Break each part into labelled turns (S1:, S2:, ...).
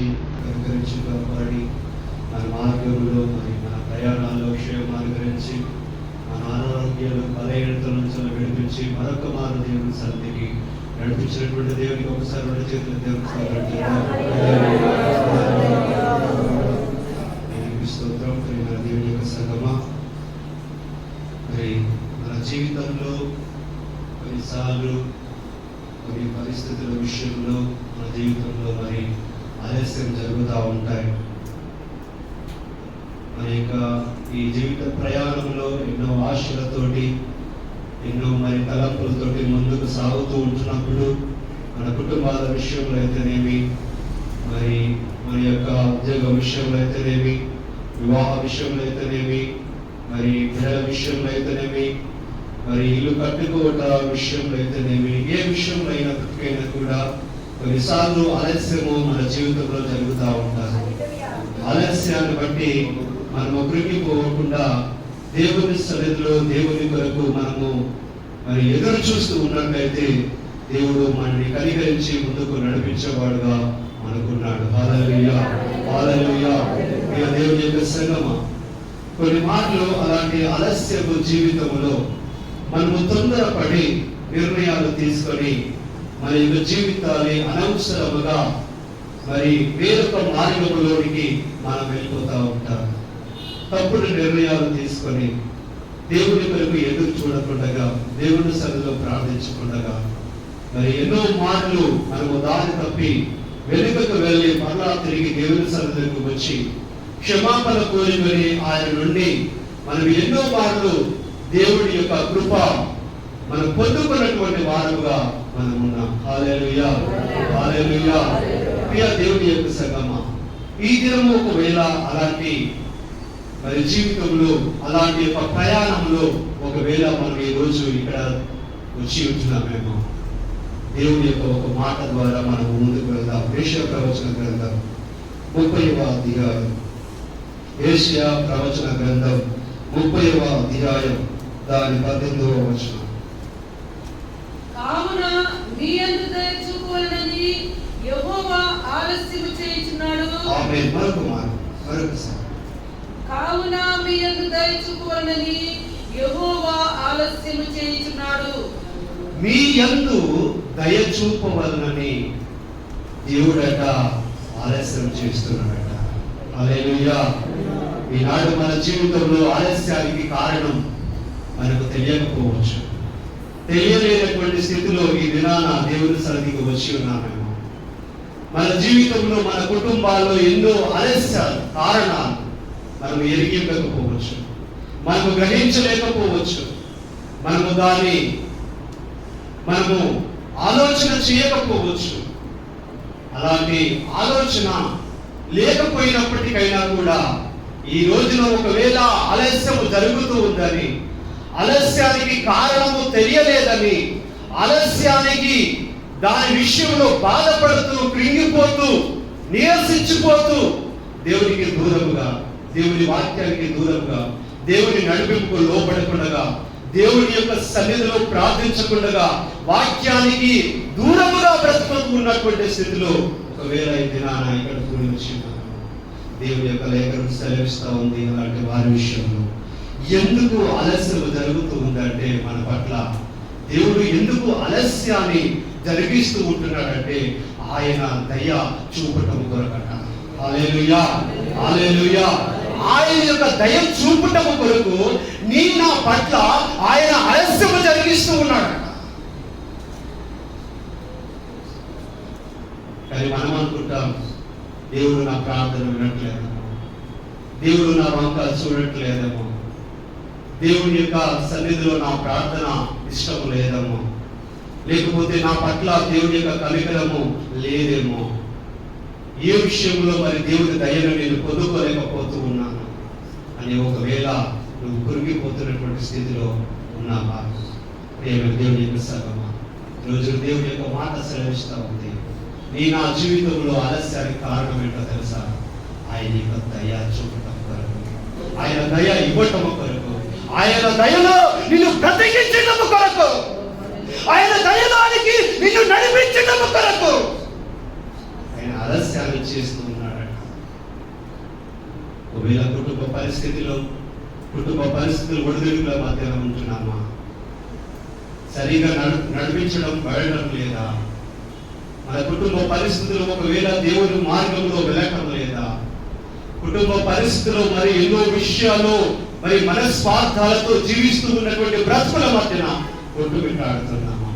S1: దయచేసి కనికరించి కాపాడి మన మార్గంలో మరి మన ప్రయాణాల్లో క్షేమాన్ని గురించి మన అనారోగ్యాలు బలహీనతల నుంచి విడిపించి మరొక మారు దేవుని సన్నిధికి నడిపించినటువంటి దేవునికి ఒకసారి రెండు చేతులు దేవునికి స్తోత్రం. మన దేవుని యొక్క సంగమా, మరి మన జీవితంలో కొన్నిసార్లు కొన్ని పరిస్థితుల విషయంలో మన జీవితంలో మరి ఆలస్యం జరుగుతూ ఉంటాయి. మన యొక్క ఈ జీవిత ప్రయాణంలో ఎన్నో ఆశలతోటి ఎన్నో మరి తలంపులతోటి ముందుకు సాగుతూ ఉంటున్నప్పుడు మన కుటుంబాల విషయంలో అయితేనేమి, మరి మన యొక్క ఉద్యోగ విషయంలో అయితేనేమి, వివాహ విషయంలో అయితేనేమి, మరి పిల్లల విషయంలో అయితేనేమి, మరి ఇల్లు కట్టుకోవటం విషయంలో అయితేనేమి, ఏ విషయంలో అయినా కూడా కొన్నిసార్లు ఆలస్యము మన జీవితంలో జరుగుతూ ఉంటారు. ఆలస్యాన్ని బట్టి మనము కృంగిపోకుండా దేవుని సన్నిధిలో దేవుని కొరకు మనము మరి ఎదురు చూస్తూ ఉన్నట్లయితే దేవుడు మనల్ని కనికరించి ముందుకు నడిపించేవాడుగా మనకున్నాడు. హల్లెలూయా, హల్లెలూయా. దేవుని యొక్క సంగమా, కొన్ని మాటలు అలాంటి ఆలస్యపు జీవితంలో మనము తొందరపడి నిర్ణయాలు తీసుకొని మన యొక్క జీవితాన్ని అనవసరముగా మరి వేరొక మార్గంలోనికి మనం వెళ్ళిపోతూ ఉంటాం. తప్పుడు నిర్ణయాలు తీసుకొని దేవుని కొరకు ఎదురు చూడకుండగా, దేవుని సన్నిధిలో ప్రార్థించకుండగా మరి ఎన్నో మార్లు మనము దారి తప్పి వెనుకకు వెళ్ళి మరలా తిరిగి దేవుని సన్నిధికి వచ్చి క్షమాపణ కోరుకొని ఆయన నుండి మనం ఎన్నో మార్లు దేవుడి యొక్క కృప మనం పొందుకున్నటువంటి వారముగా మనం ఉన్నాం. హల్లెలూయా, హల్లెలూయా. ప్రియ దేవుని యొక్క సంగమా, ఈ దినము ఒకవేళ అలాంటి మరి జీవితంలో అలాంటి ఒక ప్రయాణంలో ఒకవేళ మనం ఈ రోజు ఇక్కడ వచ్చి ఉంటున్నామేమో, దేవుని యొక్క ఒక మాట ద్వారా మనం ముందుకు వెళ్దాం. ఏషియా ప్రవచన గ్రంథం 30వ అధ్యాయం, ఏషియా ప్రవచన గ్రంథం 30వ అధ్యాయం దాని 18వ వచనం.
S2: కావున మీ యందు దయ చూపవలెనని యెహోవా ఆలస్యము చేయుచున్నాడు.
S1: ఆమేన్. మరొకసారి.
S2: కావున మీ యందు దయ చూపవలెనని యెహోవా ఆలస్యము చేయుచున్నాడు.
S1: మీ యందు దయ చూపవలనని దేవుడట ఆలస్యం చేస్తున్నాడట. హల్లెలూయా. ఈనాడు మన జీవితంలో ఆలస్యానికి కారణం మనకు తెలియకపోవచ్చు. తెలియలేనటువంటి స్థితిలో ఈ దినాన దేవుని సన్నిధికి వచ్చి ఉన్నామేమో. మన జీవితంలో మన కుటుంబాల్లో ఎన్నో ఆలస్యాలు కారణాలు మనము ఎరిగించకపోవచ్చు, మనము గ్రహించలేకపోవచ్చు, మనము దాన్ని ఆలోచన చేయకపోవచ్చు. అలాంటి ఆలోచన లేకపోయినప్పటికైనా కూడా ఈ రోజున ఒకవేళ ఆలస్యము జరుగుతూ ఉందని, ఆలస్యానికి కారణము తెలియలేదని, ఆలస్యానికి దాని విషయంలో బాధపడుతూ కృంగిపోతూ నీరసించిపోతూ దేవునికి దూరముగా, దేవుని వాక్యానికి దూరముగా, దేవుని నడిపింపుకు లోపడకుండా, దేవుని యొక్క సన్నిధిలో ప్రార్థించకుండా, వాక్యానికి దూరముగా బ్రతుకుతున్నటువంటి స్థితిలో ఒకవేళ ఈ దినాన ఇక్కడ కూడి వచ్చింది. దేవుని యొక్క లేఖనం సెలవిస్తూ ఉంది అలాంటి వారి విషయంలో ఎందుకు ఆలస్యం జరుగుతూ ఉందంటే, మన పట్ల దేవుడు ఎందుకు ఆలస్యాన్ని జరిగిస్తూ ఉంటున్నాడంటే ఆయన దయ చూపటం కొరకట. హల్లెలూయా, హల్లెలూయా. ఆయన యొక్క దయ చూపటం కొరకు నీ నా పట్ల ఆయన ఆలస్యం జరిగిస్తూ ఉన్నాడట. కానీ మనం అనుకుంటాం దేవుడు నా ప్రార్థన వినట్లేదేమో, దేవుడు నా వంక చూడట్లేదేమో, దేవుని యొక్క సన్నిధిలో నా ప్రార్థన ఇష్టం లేదేమో, లేకపోతే నా పట్ల దేవుని యొక్క కనికరము లేదేమో, ఏ విషయంలో మరి దేవుని దయను నేను పొందుకోలేకపోతూ ఉన్నాను అని ఒకవేళ నువ్వు కురిగిపోతున్నటువంటి స్థితిలో ఉన్నావా? దేవుని యొక్క సగమా, రోజు దేవుని యొక్క మాట సెలవిస్తూ ఉంది. నా జీవితంలో ఆలస్యానికి కారణం ఏంటో తెలుసా? ఆయన యొక్క దయ చూపటం కొరకు, ఆయన దయ ఇవ్వటం కొరకు, ఆయన దయలో నిన్ను బ్రతికించడం కొరకు, ఆయన దయలోనికి నిన్ను నడిపించడం కొరకు ఆయన ఆలస్యాన్ని చేస్తూ ఉన్నాడట. ఒకవేళ కుటుంబ పరిస్థితులు ఒడిదుడుకుల మధ్యన ఉంటున్నామా? సరిగా నడిపించడం పడడం లేదా? మన కుటుంబ పరిస్థితులు ఒకవేళ దేవుని మార్గంలో వెళ్ళటం లేదా? కుటుంబ పరిస్థితుల్లో మరి ఎన్నో విషయాలు మరి మనస్వార్థాలతో జీవిస్తూ ఉన్నటువంటి బ్రతుకుల మధ్యన కొట్టుమిట్టాడుతున్నామా?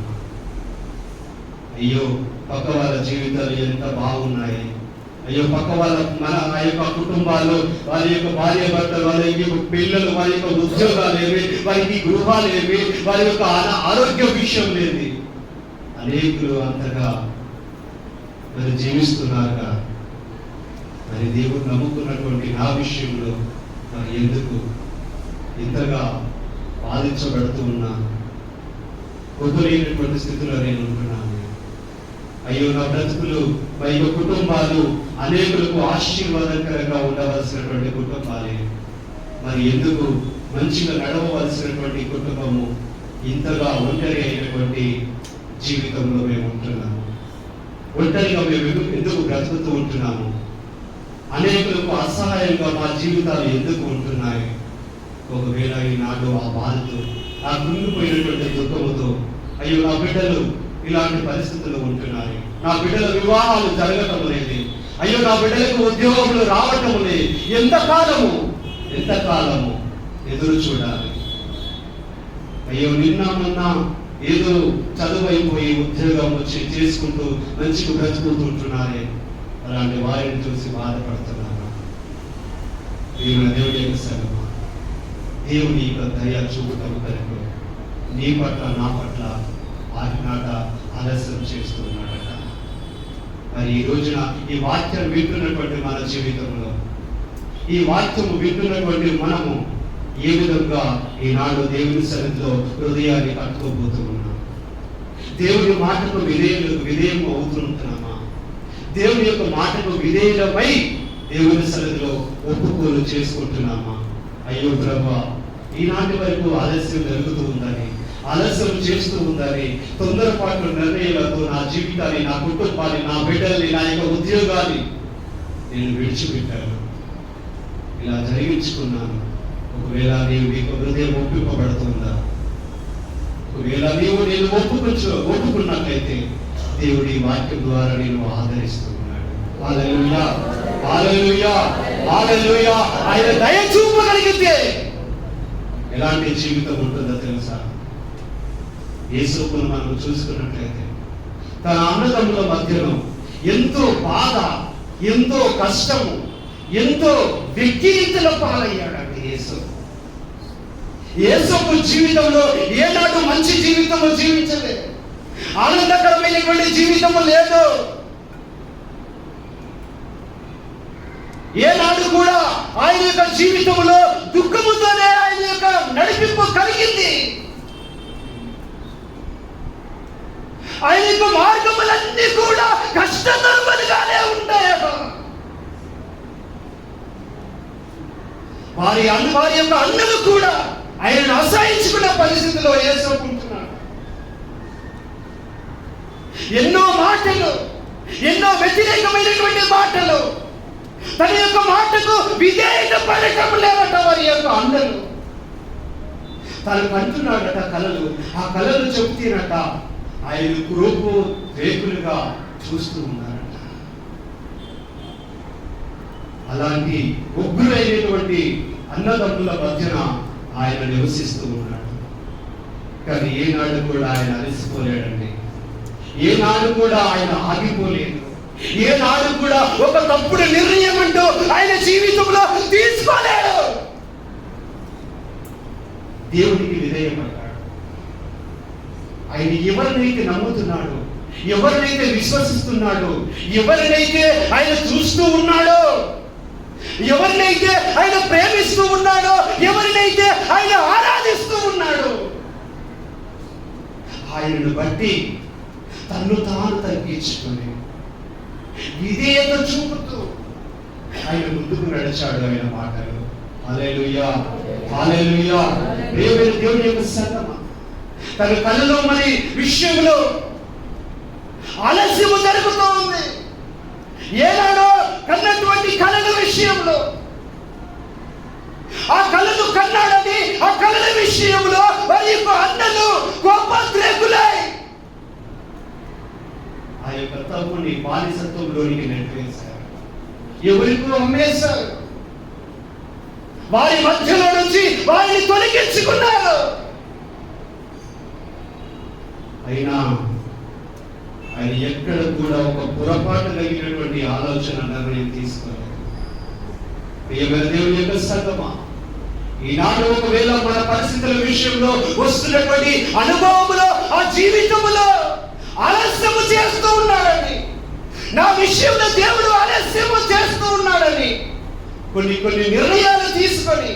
S1: అయ్యో పక్క వాళ్ళ జీవితాలు ఎంత బాగున్నాయి, అయ్యో పక్క వాళ్ళ ఆ యొక్క కుటుంబాల్లో వారి యొక్క భార్య భర్తలు, వారి యొక్క పిల్లలు, వారి యొక్క ఉద్యోగాలు ఏవి, వారికి గృహాలు ఏవి, వారి యొక్క ఆరోగ్య విషయం లేని అనేకులు అంతగా మరి జీవిస్తున్నారుగా. మరి దేవుడు నమ్ముకున్నటువంటి నా విషయంలో మరి ఎందుకు ఇంతగా బాధించబడుతూ ఉన్నాను? కొద్దులేనటువంటి స్థితిలో నేను ఉంటున్నాను. అయ్యో నా బ్రతుకులు, మా యొక్క కుటుంబాలు అనేకులకు ఆశీర్వాదకరంగా ఉండవలసినటువంటి కుటుంబాలే, మరి ఎందుకు మంచిగా నడవవలసినటువంటి కుటుంబము ఇంతగా ఒంటరి అయినటువంటి జీవితంలో మేము ఉంటున్నాము? ఒంటరిగా మేము ఎందుకు బ్రతుకుతూ ఉంటున్నాము? అనేకులకు అసహాయంగా మా జీవితాలు ఎందుకు ఉంటున్నాయి? ఒకవేళ ఈనాడు ఆ బాధతో, ఆ కుంగిపోయినటువంటి దుఃఖముతో, అయ్యో నా బిడ్డలు ఇలాంటి పరిస్థితులు ఉంటున్నారు, నా బిడ్డల వివాహాలు జరగటం లేదు, అయ్యో నా బిడ్డలకు ఉద్యోగములు రావటం లేదు, ఎంతకాలము ఎదురు చూడాలి? అయ్యో నిన్న మొన్న ఏదో చదువు అయిపోయి ఉద్యోగం వచ్చి చేసుకుంటూ మంచిగా బ్రతుకుతుంటున్నారే, అలాంటి వారిని చూసి బాధపడుతున్నారు. దేవుడి యొక్క సగమా, దేవుని యొక్క దయ చూపటం కనుక నీ పట్ల నా పట్ల ఆజ్ఞాట ఆలస్యం చేస్తున్నాడట. మరి ఈ రోజున ఈ వాక్యం వింటున్నటువంటి మన జీవితంలో, ఈ వాక్యము వింటున్నటువంటి మనము ఏ విధంగా ఈనాడు దేవుని సన్నిధిలో హృదయాన్ని కట్టుకోబోతూ ఉన్నాం? దేవుని మాటకు విధేయం అవుతుంటున్నామా? దేవుని యొక్క మాటకు విధేయులమై దేవుని సన్నిధిలో ఒప్పుకోలు చేసుకుంటున్నామా? అయ్యో ప్రభువా, ఈనాటి వరకు ఆలస్యం జరుగుతూ ఉందని, ఆలస్యం చేస్తూ ఉందని, తొందరపాటు నిర్ణయాలతో నా జీవితాన్ని, నా కుటుంబాన్ని, నా బిడ్డల్ని, నా యొక్క ఉద్యోగాన్ని నేను విడిచిపెట్టాను, ఇలా జరిగించుకున్నాను. ఒకవేళ నీవు నీకు హృదయం ఒప్పింపబడుతుందా? ఒకవేళ నేను ఒప్పుకున్నట్లయితే దేవుడి వాక్యం ద్వారా నేను ఆదరిస్తున్నాడు. హల్లెలూయా, హల్లెలూయా, హల్లెలూయా. ఆయన దయ చూపగలిగితే ఎలాంటి జీవితం ఉంటుందో తెలుసా? యేసును మనం చూసుకున్నట్లయితే తన అన్నదమ్ముల మధ్యలో ఎంతో బాధ, ఎంతో కష్టము, ఎంతో వ్యక్తిగతల పాలయ్యాడండి యేసు. యేసుకు జీవితంలో ఏనాడు మంచి జీవితము జీవించలేదు, ఆనందకరమైనటువంటి జీవితము లేదు. ఏనాడు కూడా ఆయన యొక్క జీవితంలో దుఃఖముతోనే ఆయన యొక్క నడిపింపు కలిగింది. ఆయన యొక్క మార్గములన్నీ కూడా కష్టతరములుగానే ఉంటాయట. వారి యొక్క అన్నలు కూడా ఆయనను అసహించుకున్న పరిస్థితిలో యేసుకుంటున్నాడు. ఎన్నో మాటలు, ఎన్నో వ్యతిరేకమైనటువంటి మాటలు, తన యొక్క మాటకు విధేయత పడటం లేదట వారి యొక్క అన్నలు. తను కంటున్నాడట కలలు, ఆ కలలు చెప్తేనట ఆయన రూపు రేకులుగా చూస్తూ ఉన్నారట. అలాంటి ఉగ్రులైనటువంటి అన్నదమ్ముల మధ్యన ఆయన నివసిస్తూ ఉన్నాడు. కానీ ఏనాడు కూడా ఆయన అలసిపోలేడండి, ఏనాడు కూడా ఆయన ఆగిపోలేదు, ఏనాడు కూడా ఒక తప్పుడు నిర్ణయం అంటూ ఆయన జీవితంలో తీసుకోలేడు. దేవునికి విధేయపడ్డాడు. ఆయన ఎవరినైతే నమ్ముతున్నాడో, ఎవరినైతే విశ్వసిస్తున్నాడో, ఎవరినైతే ఆయన చూస్తూ ఉన్నాడో, ఎవరినైతే ఆయన ప్రేమిస్తూ ఉన్నాడో, ఎవరినైతే ఆయన ఆరాధిస్తూ ఉన్నాడో, ఆయనను బట్టి తన్ను తాను తగ్గించుకొని విధేయత చూపుతూ ఆయన ముందుకు నడిచాడు. ఆయన మాటలు హల్లెలూయా, హల్లెలూయా. ప్రియమైన దేవుని యొక్క సంగమా, తన కళ్ళలో మరి విషయంలో ఆలస్యము జరుగుతూ ఉంది. ఏనాడో
S3: ఆ కళను కన్నాడని ఆ కళల విషయంలో వారి యొక్క అన్నలు కోపద్రేకులై
S1: ఆ యొక్క తప్పుని బానిసత్వంలోనికి నెట్టివేశారు, ఎవరికో అమ్మేశారు,
S3: వారి మధ్యలో నుంచి వారిని తొలగించుకున్నారు.
S1: అయినా ఆయన ఎక్కడ కూడా ఒక పొరపాటు కలిగినటువంటి ఆలోచన నిర్ణయం తీసుకోలేదు. ప్రియమైన దేవుని యొక్క సంగమా, ఈనాడు ఒకవేళ మన పరిస్థితుల విషయంలో వస్తున్నటువంటి అనుభవములో ఆ జీవితములో ఆలస్యము చేస్తూ ఉన్నాడని, నా విషయంలో దేవుడు ఆలస్యము చేస్తూ ఉన్నాడని కొన్ని నిర్ణయాలు తీసుకొని,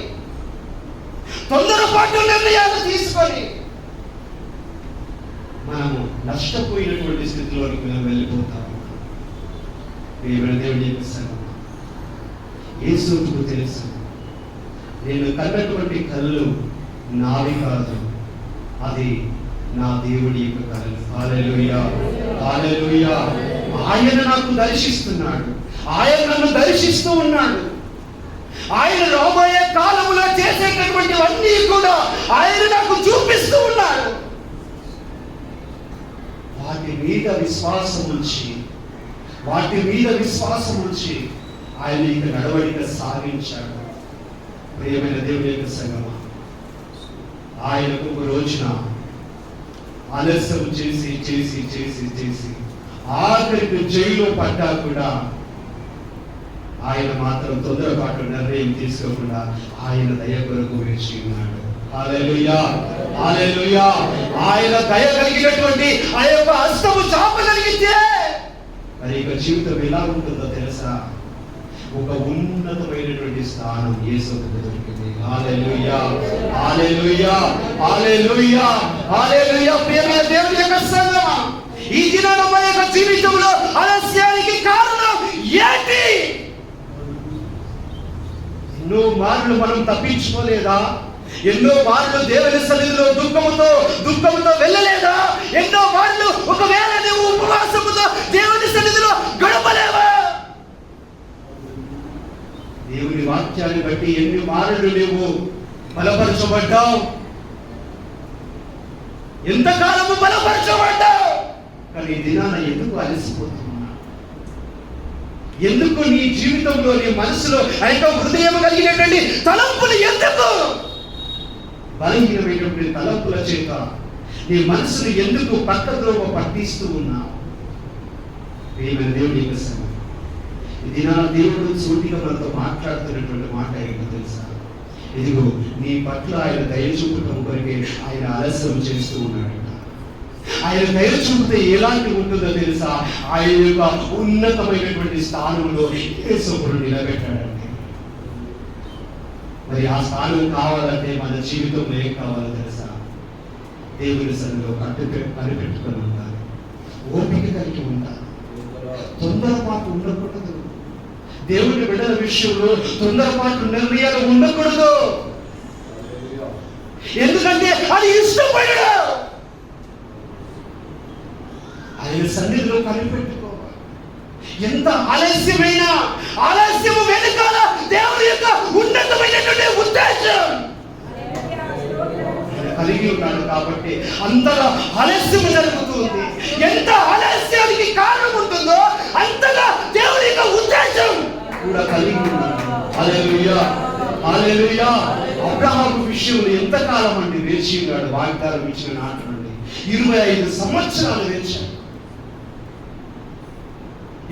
S1: తొందరపాటు నిర్ణయాలు తీసుకొని మనము నష్టపోయినటువంటి స్థితిలోకి మేము వెళ్ళిపోతాము. ప్రియమైన దేవుని యొక్క సంగమా, యేసుకు తెలుసు నేను కన్నటువంటి కళ్ళు నావి కాదు, అది నా దేవుడి యొక్క కళ్ళు. హల్లెలూయా, హల్లెలూయా. ఆయన నాకు దర్శిస్తున్నాడు, ఆయన నన్ను దర్శిస్తూ ఉన్నాడు. ఆయన రాబోయే కాలంలో చేసేటటువంటివన్నీ కూడా ఆయన నాకు చూపిస్తూ ఉన్నాడు. వాటి మీద విశ్వాసం ఉంచి ఆయన ఇక నడవడిక సాగించాడు. ప్రియమైన దేవుని యొక్క సంగమా, ఆయనకు ఒక రోజున ఆలస్యం చేసి ఆఖరికి జైలు పడ్డా కూడా ఆయన మాత్రం తొందరపాటు నిర్ణయం తీసుకోకుండా ఆయన దయ కొరకు వేచి ఉన్నాడు. హల్లెలూయా, హల్లెలూయా. ఆయన దయ కలిగినటువంటి ఆ యొక్క హస్తము చాపగలిగితే మరి ఇక జీవితం ఎలా ఉంటుందో తెలుసా? ఒక ఉన్నతమైనటువంటి స్థానం యేసుకు దొరికింది. హల్లెలూయా, హల్లెలూయా, హల్లెలూయా, హల్లెలూయా. ప్రియమైన దేవుని యొక్క సంగమా, ఈ దినాన మన యొక్క జీవితంలో ఆలస్యానికి కారణం ఏంటి? ఎన్నో మార్లు మనం తప్పించుకోలేదా? ఎన్నో మార్లు దేవుని సన్నిధిలో దుఃఖముతో వెళ్ళలేదా? ఎన్నో మార్లు ఒకవేళ నువ్వు ఉపవాసముతో దేవుని సన్నిధిలో గడపలేవా? దేవుని వాక్యాన్ని బట్టి ఎన్ని మార్లు నువ్వు బలపరచబడ్డావు? ఎంతకాలము బలపరచబడ్డావు? కానీ ఈ దినాన ఎందుకు అలసిపోతున్నా? ఎందుకు నీ జీవితంలో, నీ మనసులో ఆ హృదయం కలిగినటువంటి తలంపులు ఎందుకు బలహీనమైనటువంటి తలంపుల చేత నీ మనసును ఎందుకు పక్కద్రోవ పట్టిస్తూ ఉన్నావు? ప్రియమైన దేవుని యొక్క సంగమా, ఈ దినాన దేవుడు సూటిగా మనతో మాట్లాడుతున్నటువంటి మాట ఏంటో తెలుసా? ఇదిగో నీ పట్ల ఆయన దయ చూపటం కొరకే ఆయన ఆలస్యం చేస్తూ ఉన్నాడు. ఆయన దయ చూపితే ఎలాంటి ఉంటుందో తెలుసా? ఆయన యొక్క ఉన్నతమైనటువంటి స్థానంలో యేసును నిలబెట్టాడండి. మరి ఆ స్థానం కావాలంటే మన జీవితంలో ఏం కావాలో తెలుసా? దేవుని సన్నిధిలో కనిపెట్టుకొని ఉండాలి, ఓపిక కలిగి ఉండాలి, తొందరపాటు ఉండకూడదు. దేవుని బిడ్డల విషయంలో తొందరపాటు నిర్ణయాలు ఉండకూడదు. ఎందుకంటే అది ఇష్టపడడు. ఆయన సన్నిధిలో కనిపెట్టుకోవాలి. ఎంత ఆలస్యము వెనుకాల దేవుని యొక్క ఉన్నతమైనటువంటి ఉద్దేశం కలిగి ఉన్నాడు. కాబట్టి అంతగా ఆలస్యము జరుగుతుంది. ఎంత ఆలస్యానికి కారణం ఉంటుందో అంతగా దేవుని యొక్క ఉద్దేశం కూడా కలిగి ఉన్నాడు. హల్లెలూయా, హల్లెలూయా. అబ్రహాము విషయంలో ఎంతకాలం అండి వేచి ఉన్నాడు? వాగ్దానం ఇచ్చిన నాటి నుండి 25 సంవత్సరాలు వేచాడు.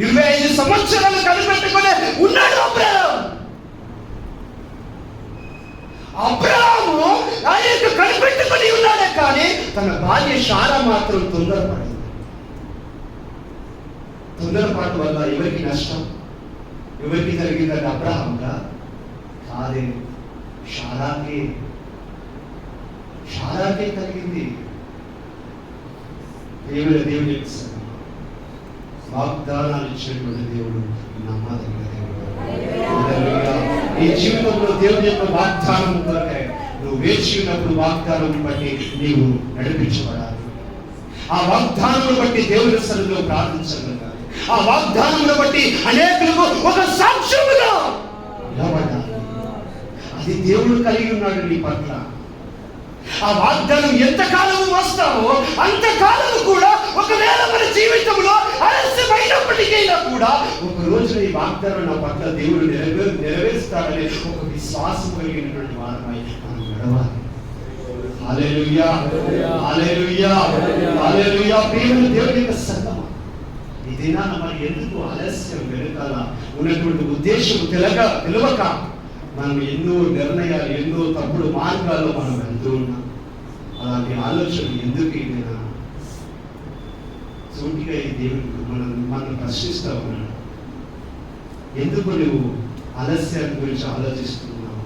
S1: 25 సంవత్సరాలు కనిపెట్టుకునే ఉన్నాడు అబ్రహాము. ఆయన కనిపెట్టుకుని ఉన్నాడే కానీ తన భార్య శారా మాత్రం తొందరపడింది. తొందరపాటు వల్ల ఎవరికి నష్టం? ఎవరికి జరిగిందని అబ్రహాంగా కాదే, శారాకే కలిగింది. దేవుని వాగ్దానాలు ఇచ్చినటువంటి దేవుడు నమ్మదగిన దేవుడు. నీ జీవితంలో దేవుని యొక్క వాగ్దానం కొరకై నువ్వు వేచి ఉన్నప్పుడు వాగ్దానం బట్టి నీవు నడిపించబడాలి. ఆ వాగ్దానం బట్టి దేవుని సన్నిధిలో ప్రార్థించగలగాలి. ఆ వాగ్దానం బట్టి అనేకులకు ఒక సాక్ష్యముగా నిలబడాలి. అది
S3: దేవుడు కలిగి ఉన్నాడు నీ పట్ల. ఆ వాగ్దానం ఎంతకాలం వస్తావో అంతకాలం కూడా ఒకవేళ మన జీవితంలో ఆలస్యమైనప్పటికైనా కూడా ఒక రోజు ఈ వాగ్దానం నా పట్ల దేవుడు నెరవేరుస్తాడనే ఒక విశ్వాసం కలిగినటువంటి వారమై మనం నడవాలి. హల్లెలూయా, హల్లెలూయా, హల్లెలూయా. ప్రియమైన దేవుని యొక్క సంగమం, ఈ దినాన మరి ఎందుకు ఆలస్యం వెనకాల ఉన్నటువంటి ఉద్దేశం తెలియక మనం ఎన్నో నిర్ణయాలు, ఎన్నో తప్పుడు మార్గాల్లో మనం వెళ్తూ ఉన్నాం. అలాంటి ఆలోచనలు ఎందుకు ఇదేనా? సూటిగా ఈ దేవుడు మనం ప్రశ్నిస్తూ ఉన్నాడు. ఎందుకు నువ్వు ఆలస్యాన్ని గురించి ఆలోచిస్తున్నావు?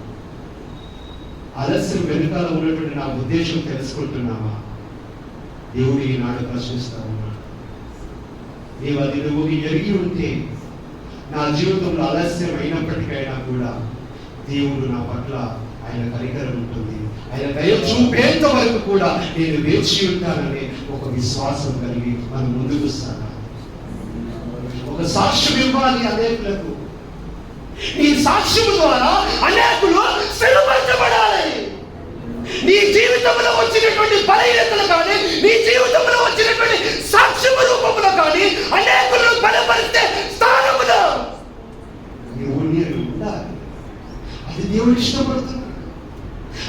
S3: ఆలస్యం వెనుకాల ఉన్నటువంటి నా ఉద్దేశం తెలుసుకుంటున్నావా? దేవుడు ఈనాడు ప్రశ్నిస్తా ఉన్నాడు. నువ్వు ఎరిగి ఉంటే నా జీవితంలో ఆలస్యం అయినప్పటికైనా కూడా దేవుడు నా పట్ల ఆయన కనికరం ఉంటుంది, ఆయన దయ చూపేంత వరకు కూడా నేను వేచి ఉంటానని ఒక విశ్వాసం కలిగి మనం ముందుకు సాగాలి. ఒక సాక్ష్యం ఇవ్వాలి అనేకులకు. ఈ సాక్ష్యం ద్వారా అనేకులు స్థిరపరచబడాలి. నీ జీవితంలో వచ్చినటువంటి బలహీనతలు కానీ, నీ జీవితంలో వచ్చినటువంటి సాక్ష్యం రూపంలో కానీ అనేకులను బలపరిస్తే స్థానములో నీవు ఉండాలి. అది దేవుడు ఇష్టపడుతున్నాడు.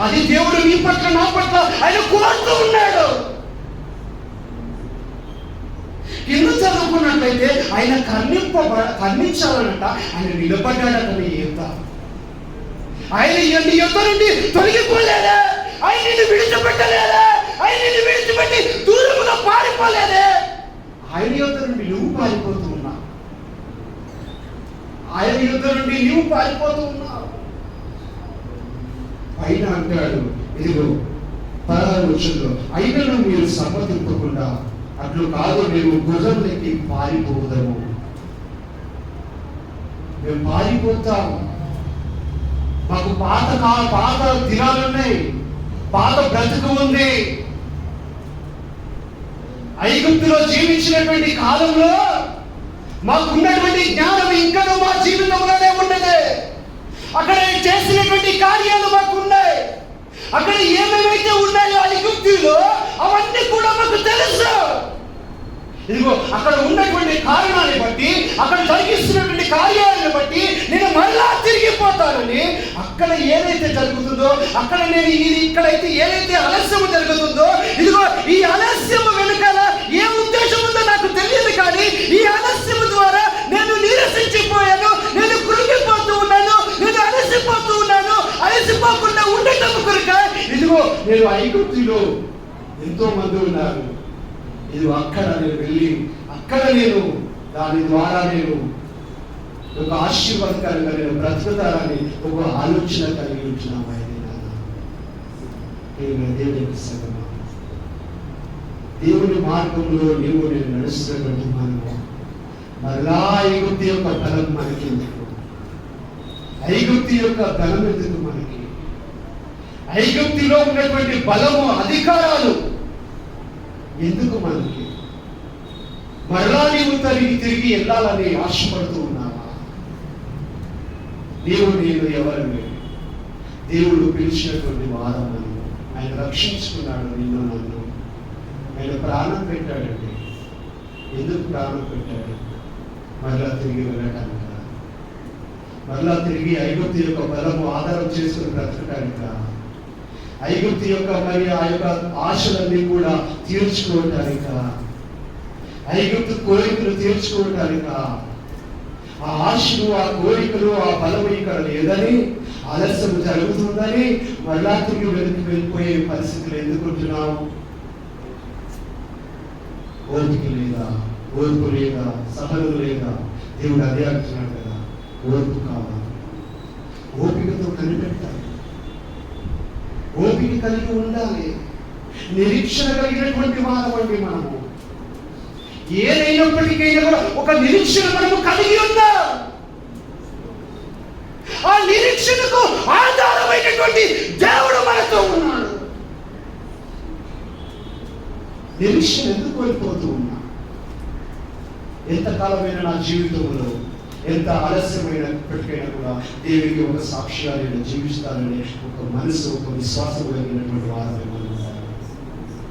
S3: అది దేవుడు నీ పట్ల, నా పట్ల ఆయన కోరుతూ ఉన్నాడు. కింద చదువుకున్నట్లయితే ఆయన కర్ణించాలనంట. ఆయన నిలబడ్డాడట నీ యుద్ధ. ఆయన నీ యుద్ధ నుండి తొలగిపోలేదే, ఆయన నిన్ను విడిచిపెట్టలేదే, ఆయన నిన్ను విడిచిపెట్టి దూరముగా పారిపోలేదే. ఆయన యుద్ధ నుండి నువ్వు పారిపోతూ ఉన్నావు. ఆయన యుద్ధ నుండి నువ్వు పారిపోతూ ఉన్నావు. పైన అంటాడు, ఇదిగో 16వ వచనంలో, అయినను మీరు సమ్మతింపకుండా అట్లు కాదు, మేము గుర్రంలోకి పారిపోదాము. మేము పారిపోతాము. మాకు పాత దినాలున్నాయి, పాత బ్రతుకు ఉంది. ఐగుప్తులో జీవించినటువంటి కాలంలో మాకున్నటువంటి జ్ఞానం ఇంకా మా జీవితంలోనే ఉన్నది. అక్కడ చేసినటువంటి కార్యాలు మాకు ఉన్నాయి. అక్కడ ఏమేమైతే ఉన్నాయో ఐగుప్తులో అవన్నీ కూడా మాకు తెలుసు. ఇదిగో అక్కడ ఉన్నటువంటి కారణాన్ని బట్టి, అక్కడ జరిగిస్తున్నటువంటి కార్యాలను బట్టి నేను మళ్ళా తిరిగిపోతానని, అక్కడ ఏదైతే జరుగుతుందో, అక్కడ నేను ఇక్కడైతే ఏదైతే ఆలస్యం జరుగుతుందో, ఇదిగో ఈ ఆలస్యం వెనుకాల ఏ ఉద్దేశం ఉందో నాకు తెలియదు. కానీ ఈ ఆలస్యం ద్వారా నేను నీరసించిపోయాను, నేను కృంగిపోతూ ఉన్నాను, నేను అలసిపోతూ ఉన్నాను. అలసిపోకుండా ఉండటం కొరక ఇదిగో నేను ఐగుప్తులో ఎంతో మంది ఉన్నారు. ఇది అక్కడ నేను వెళ్ళి అక్కడ నేను దాని ద్వారా నేను ఒక ఆశీర్వాదకరంగా నేను బ్రతుకుతానని ఒక ఆలోచన కలిగి ఉంటున్నాము. దేవుని మార్గంలో నీవు నేను నడుస్తున్నటువంటి మనము మరలా ఐగుప్తు యొక్క బలం మనకి ఎందుకు? ఐగుప్తు యొక్క బలం ఎందుకు మనకి? ఐగుప్తులో ఉన్నటువంటి బలము, అధికారాలు ఎందుకు మనకి? మరలా నీవు తిరిగి వెళ్ళాలని ఆశపడుతూ ఉన్నావా? నేను ఎవరిని? దేవుడు పిలిచినటువంటి వారమని ఆయన రక్షించుకున్నాడు నిన్ను నన్ను. ఆయన ప్రాణం పెట్టాడండి. ఎందుకు ప్రాణం పెట్టాడు? మరలా తిరిగి వెళ్ళటానిక? మరలా తిరిగి ఐగుప్తు యొక్క బలము ఆధారం చేసుకుని బ్రతకటానిక? ఐగుప్తు యొక్క మరి ఆ యొక్క ఆశలన్నీ కూడా తీర్చుకోవటానిక? ఐగుప్తు కోరికలు తీర్చుకోవటానిక? ఆ ఆశలు, ఆ కోరికలు, ఆ బలము ఇక్కడ లేదని, ఆలస్యం జరుగుతుందని మరలా తిరిగి వెళ్ళిపోయే పరిస్థితులు ఎందుకుంటున్నావు? ఓపిక లేదా, ఓర్పు లేదా, సహనం లేదా? దేవుడు అదే అంటున్నాడు కదా, ఓర్పు కావాలి. ఓపికతో కనిపెట్టాలి, ఓపిక కలిగి ఉండాలి. నిరీక్షణ కలిగినటువంటి వారమండి మనము. ఏదైనప్పటికైనా కూడా ఒక నిరీక్షణ మనము కలిగి ఉందా? ఆ నిరీక్షణకు ఆధారమైనటువంటి దేవుడు మనతో ఉన్నాడు. నిరీక్షణ ఎందుకు కోల్పోతూ ఉన్నా? ఎంతకాలమైన నా జీవితంలో ఎంత ఆలస్యమైనప్పటికైనా కూడా దేవునికి ఒక సాక్షిగా నేను జీవిస్తానని ఒక మనసు, ఒక విశ్వాసం కలిగినటువంటి వారు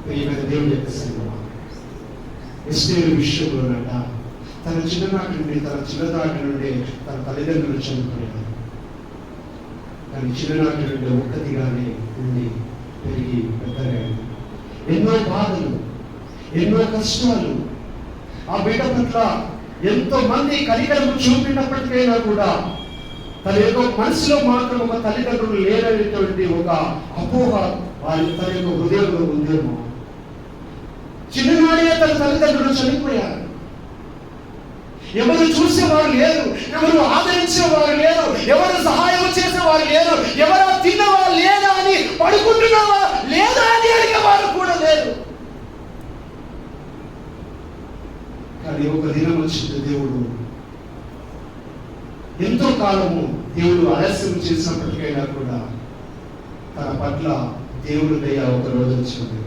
S3: ప్రియమైన దేవుని యొక్క సంగమా, ఎస్తేరు విషయంలోనట తన చిన్ననాటి నుండి తన తల్లిదండ్రులు చదువుకునేవారు. కానీ చిన్ననాటి నుండి ఒక్కటిగానే ఉండి పెరిగి పెద్దగైంది. ఎన్నో బాధలు, ఎన్నో కష్టాలు, ఆ బిడ్డ పట్ల ఎంతో మంది కనికరము చూపినప్పటికైనా కూడా తన యొక్క మనసులో మాత్రం ఒక తల్లిదండ్రులు లేనటువంటి ఒక అపోహ తన యొక్క హృదయంలో ఉందేమో. చిన్ననాడే తన తల్లిదండ్రులు చనిపోయారు. ఎవరు చూసేవారు లేరు, ఎవరు ఆదరించేవారు లేరు, ఎవరు సహాయం చేసేవారు లేరు, ఎవరు తిన్నవారు లేదా అని, పడుకుంటున్నావా లేదా అని అడిగేవారు కూడా లేరు. కానీ ఒక దినం వచ్చింది, దేవుడు ఎంతో కాలము దేవుడు ఆలస్యం చేసినప్పటికైనా కూడా తన పట్ల దేవుడు దయ ఒక రోజు వచ్చింది.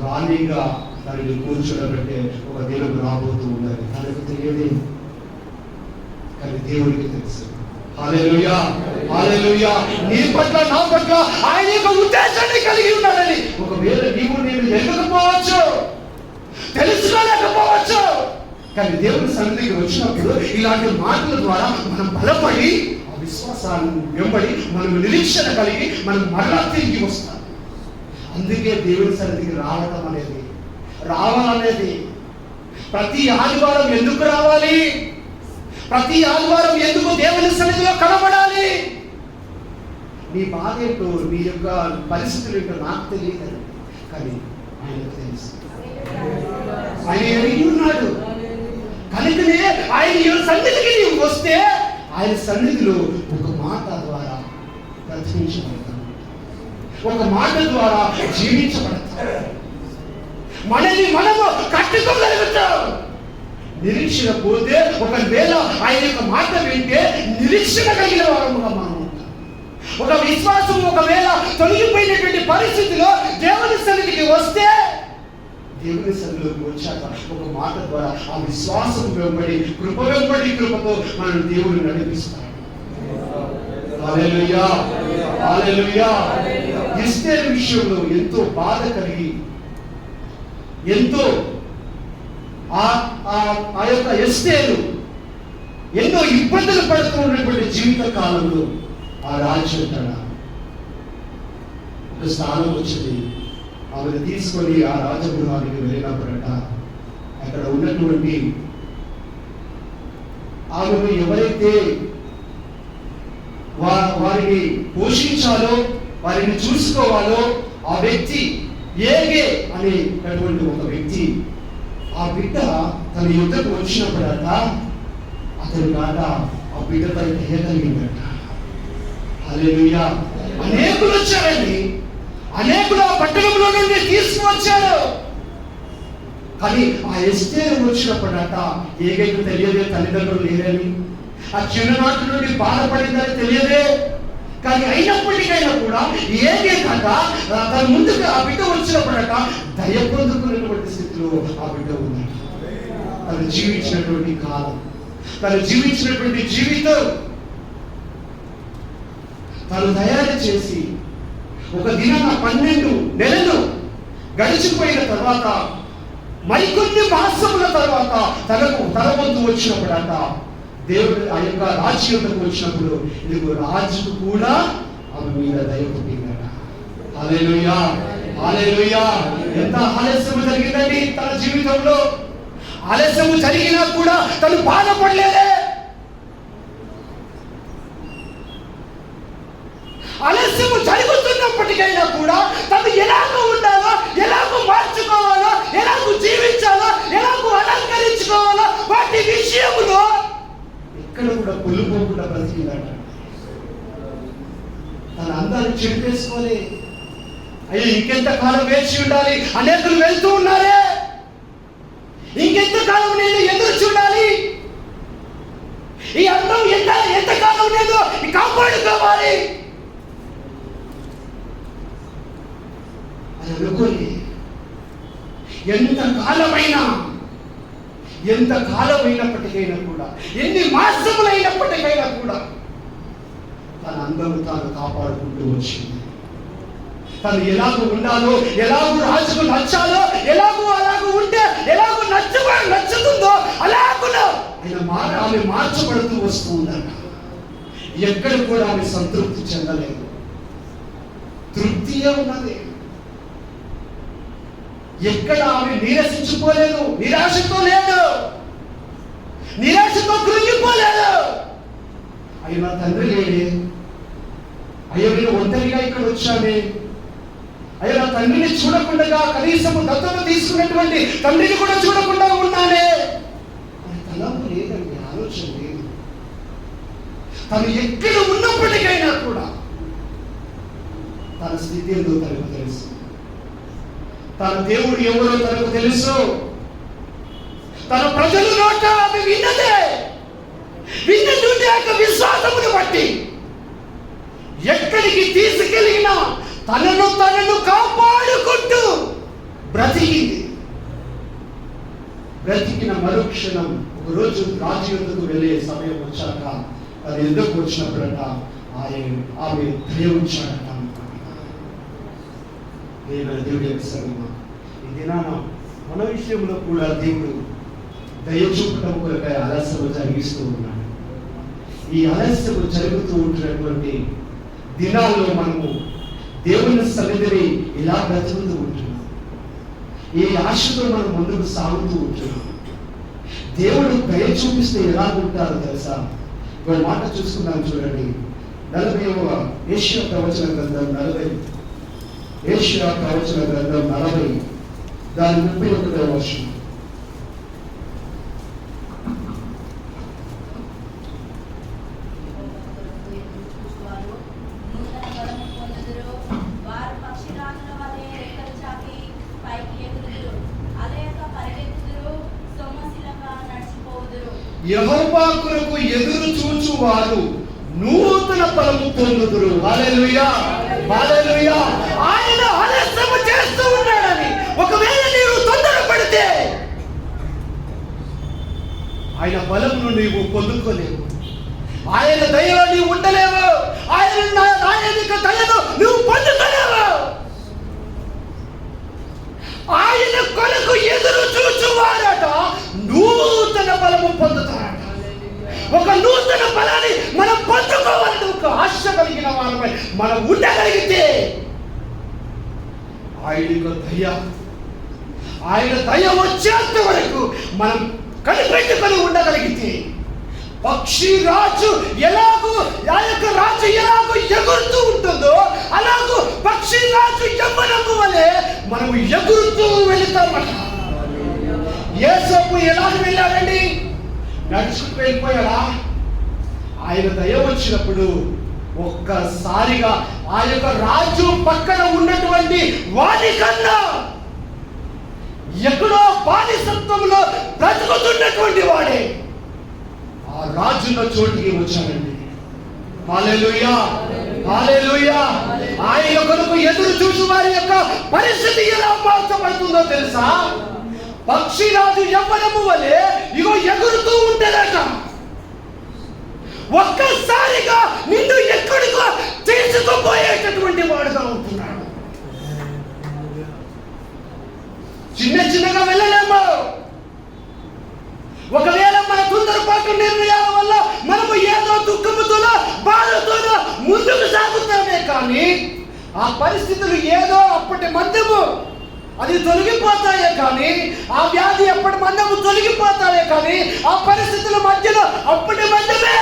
S3: రాణిగా తనని కూర్చోబెట్టే ఒక దినం రాబోతూ ఉన్నది. తనకు తెలియదు, కానీ దేవుడికి తెలుసు. హల్లెలూయా, హల్లెలూయా. నీ పట్ల, నా పట్ల ఆయన యొక్క ఉద్దేశాన్ని కలిగి ఉన్నాడని ఒకవేళ నీవు నేను ఎరగకపోవచ్చు, తెలుసుకోలేకపోవచ్చు, కానీ దేవుని సన్నిధికి వచ్చినప్పుడు ఇలాంటి మాటల ద్వారా మనం బలపడి ఆ విశ్వాసాన్ని వెంబడి మనం నిరీక్షణ కలిగి మనం మరలా తిరిగి వస్తాం. అందుకే దేవుని సన్నిధికి రావాలనేది ప్రతి ఆదివారం ఎందుకు రావాలి? ప్రతి ఆదివారం ఎందుకు దేవుని సన్నిధిలో కనబడాలి? నీ బాధ ఏంటో, నీ యొక్క పరిస్థితులు ఏంటో నాకు తెలియదు, కానీ ఆయనకు తెలుసు. ఆయన ఎరిగి ఉన్నాడు. కనుకనే ఆయన సన్నిధికి నీవు వస్తే ఆయన సన్నిధిలో ఒక మాట ద్వారా బ్రతికించబడతాం, ఒక మాట ద్వారా జీవించబడతాం, మనల్ని మనము కట్టుకోగలుగుతాం. నిరీక్షణ పోతే ఒకవేళ ఆయన యొక్క మాట వింటే నిరీక్షణ కలిగిన వారముగా మనం ఉంటాం. ఒక విశ్వాసం ఒకవేళ తొలగిపోయినటువంటి పరిస్థితిలో దేవుని సన్నిధికి వస్తే, దేవుని సన్నిధిలోకి వచ్చాక ఒక మాట ద్వారా ఆ విశ్వాసం వెంబడి కృపతో మనం దేవుని నడిపిస్తాడు. హల్లెలూయా, హల్లెలూయా. ఎస్తేరు విషయంలో ఎంతో బాధ కలిగి, ఎంతో ఆ యొక్క ఎస్తేరు ఎన్నో ఇబ్బందులు పడుతూ ఉన్నటువంటి జీవిత కాలంలో ఆ రాజ్యం తన ఒక స్థానం వచ్చింది. ఆమెను తీసుకొని ఆ రాజగృహానికి వెళ్ళినప్పుడట అక్కడ ఉన్నటువంటి ఆమెను ఎవరైతే వారిని పోషించాలో, వారిని చూసుకోవాలో ఆ వ్యక్తి ఏగే అనేటటువంటి ఒక వ్యక్తి, ఆ బిడ్డ తన యుద్ధకు వచ్చినప్పుడట అతని కాట ఆ బిడ్డ పై దయ కలిగిందట. హల్లెలూయా. అనేకులు వచ్చారండి, అనేకులు ఆ పట్టణంలో నుండి తీసుకువచ్చారు. కానీ ఆ ఎస్తేరు వచ్చినప్పుడట ఏగైతే తెలియదే తల్లిదండ్రులు లేరని, ఆ చిన్ననాటి నుండి బాధపడిందని తెలియదే. కానీ అయినప్పటికైనా కూడా ఏగే కాక తన ముందుకు ఆ బిడ్డ వచ్చినప్పుడట దయ పొందుకునేటువంటి స్థితిలో ఆ బిడ్డ ఉందట. తను జీవించినటువంటి కాలం, తను జీవించినటువంటి జీవితం తను తయారు చేసి ఒక దినాన 12 నెలలు గడిచిపోయిన తర్వాత, మరికొన్ని మాసముల తర్వాత తన వంతు వచ్చినప్పుడట దేవుడు ఆ యొక్క రాజ్యతకు వచ్చినప్పుడు ఇదిగో రాజుకు కూడా ఆమె మీద దయ పుట్టిందట. హల్లెలూయా, హల్లెలూయా. ఎంత ఆలస్యము జరిగిందండి తన జీవితంలో. ఆలస్యము జరిగినా కూడా తను బాధపడలేదే. ఆలస్యము జరుగుతున్నప్పటికైనా కూడా తను ఎలాగో ఉండాలో, ఎలాగో మార్చుకోవాలో, ఎలాగో జీవించాలో, ఎలాగో అలంకరించుకోవాలో వాటి విషయంలో ఎక్కడ కూడా పొల్లుపోకుండా బ్రతికిందట. తన అందాన్ని చెడిపేసుకోలే. అయ్యో ఇంకెంత కాలం వేచి ఉండాలి, అనేకులు వెళ్తూ ఉన్నారే, ఇంకెంత కాలం నేను ఎదురు చూడాలి, ఈ అందం ఎంత కాలం నేను కాపాడుకోవాలి అని అనుకోని ఎంత కాలమైనా ఎంత కాలం అయినప్పటికైనా కూడా, ఎన్ని మాసములైనప్పటికైనా కూడా తన అందరూ తాను కాపాడుకుంటూ వచ్చింది. తను ఎలాగో ఉండాలో, ఎలాగో రాజుకు నచ్చాలో, అలాగూ ఉంటే ఎలాగో నచ్చుతుందో అలాగునో ఆమె మార్చబడుతూ వస్తూ ఉందట. ఎక్కడ కూడా ఆమె సంతృప్తి చెందలేదు, తృప్తిగా ఉన్నది. ఎక్కడ ఆమె నీరసించిపోలేదు, నిరాశతో లేదు, నిరాశతో కృంగిపోలేదు. అయ్యో నా తండ్రి లేడే, అయ్యో నేను ఒంటరిగా ఇక్కడ వచ్చానే, అయ్యో నా తండ్రిని చూడకుండా, కనీసం దత్తత తీసుకున్నటువంటి తండ్రిని కూడా చూడకుండా ఉన్నానే. తలంపు లేదండి, ఆలోచన లేదు. తను ఎక్కడ ఉన్నప్పటికైనా కూడా తన స్థితి ఏదో తనకు తెలుసు, తన దేవుడు ఎవరో తనకు తెలుసు. తన ప్రజలు నోట ఆమె విన్నటువంటి యొక్క విశ్వాసమును బట్టి ఎక్కడికి తీసుకెళ్ళినా తనను కాపాడుకుంటూ బ్రతికింది. బ్రతికిన మరుక్షణం ఒకరోజు రాజు యొద్దకు వెళ్ళే సమయం వచ్చాక, తను ఎందుకు వచ్చినప్పుడట ఆమె దయ ఉంచాడట. దేవుడి యొక్క సర్వమా, ఈ దినాన మన విషయంలో కూడా దేవుడు దయ చూపటం కొరకై ఆలస్యము జరిగిస్తూ ఉన్నాడు. ఈ ఆలస్యము జరుగుతూ ఉంటున్నటువంటి దినాల్లో మనము దేవుని సన్నిధిని ఇలా బ్రతుకుతూ ఉంటున్నాం. ఈ ఆశతో మనం ముందుకు సాగుతూ ఉంటున్నాం. దేవుడు దయ చూపిస్తే ఎలా ఉంటారో తెలుసా? ఒక మాట చూసుకున్నాం చూడండి. 40వ ఏషియా ప్రవచన గ్రంథం 40, ఏషియా ప్రవచన గ్రంథం 40 దాని 31వ వచనం. యెహోవా కొరకు ఎదురు చూచు వారు నూతన బలము పొందుదురు. హల్లెలూయా, హల్లెలూయా. ఆయన ఆలస్యం చేస్తూ ఉన్నాడని ఒకవేళ నీవు తొందరపడితే ఆయన బలమును నీవు పొందుకోలేవు, ఆయన దయలో నీవు ఉండలేవు, ఆయన దయను నువ్వు పొందుకోలేవు. ఆయన కొరకు ఎదురు చూచువారట నూతన బలము పొందుతారట. ఒక నూతన బలాన్ని మనం పొందుకోవాలని ఒక ఆశ కలిగిన వాళ్ళపై మనం ఉండగలిగితే ఆయన దయ వచ్చేంత వరకు మనం కనిపెట్టుకొని ఉండగలిగితే, పక్షి రాజు ఎలాగో ఆ యొక్క రాజు ఎలాగో ఎగురుతూ ఉంటుందో అలాగూ పక్షి రాజు యవ్వనము వలె మనము ఎగురుతూ వెళుతామట. యేసపు ఎలాగ వెళ్ళాడండి? నడుచుకు వెళ్ళిపోయాడా? ఆయన దయ వచ్చినప్పుడు ఒక్కసారిగా ఆ యొక్క రాజు పక్కన ఉన్నటువంటి వాడి కన్నా ఎక్కడో బానిసత్వంలో బ్రతుకుతున్నటువంటి వాడే ఆ రాజున్న చోటికి వచ్చాడండి. హల్లెలూయా, హల్లెలూయా. ఆయన కొరకు ఎదురు చూసి వారి యొక్క పరిస్థితి ఎలా మార్చబడుతుందో తెలుసా? పక్షిరాజు యవ్వనము వలె ఇగో ఎగురుతూ ఉంటేదట. ఒక్కసారిగా నిన్ను ఎక్కడికో తీసుకుపోయేటటువంటి వాడుగా ఉంటున్నాడు. చిన్నగా వెళ్ళలేము. ఒకవేళ మన తొందరపాటు నిర్ణయాల వల్ల మనము ఏదో దుఃఖముతోనో బాధతోనో ముందుకు సాగుతామే కానీ ఆ పరిస్థితులు ఏదో అప్పటి మందము అది తొలగిపోతాయే కానీ, ఆ వ్యాధి అప్పటి మందము తొలగిపోతాయే కానీ ఆ పరిస్థితుల మధ్యలో అప్పటి మందమే.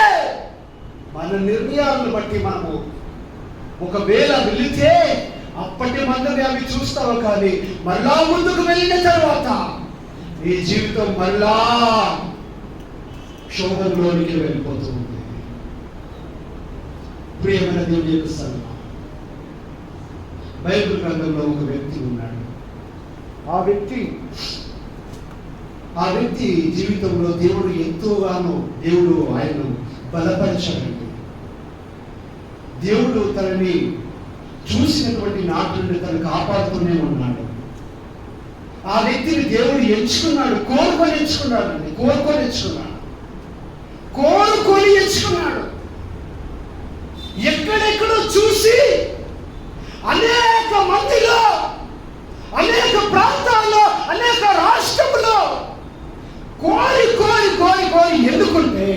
S3: మన నిర్ణయాలను బట్టి మనము ఒకవేళ వెళితే అప్పటి మందమే అవి చూస్తావు కానీ మళ్ళా ముందుకు వెళ్ళిన తర్వాత ఈ జీవితం మళ్ళా క్షోభంలోనికి వెళ్ళిపోతుంది. ప్రియమైన దేవుని యొక్క సన్నిధిలో బైబిల్ గ్రంథంలో ఒక వ్యక్తి ఉన్నాడు. ఆ వ్యక్తి జీవితంలో దేవుడు ఎంతోగానో దేవుడు ఆయనను బలపరిచాడండి. దేవుడు తనని చూసినటువంటి నాటి నుండి తను కాపాడుతూనే ఉన్నాడు. ఆ వ్యక్తిని దేవుడు ఎంచుకున్నాడు, కోరుకొని ఎంచుకున్నాడు. ఎక్కడెక్కడో చూసి అనేక మందిలో, అనేక ప్రాంతాల్లో, అనేక రాష్ట్రంలో కోరి ఎన్నుకుంటే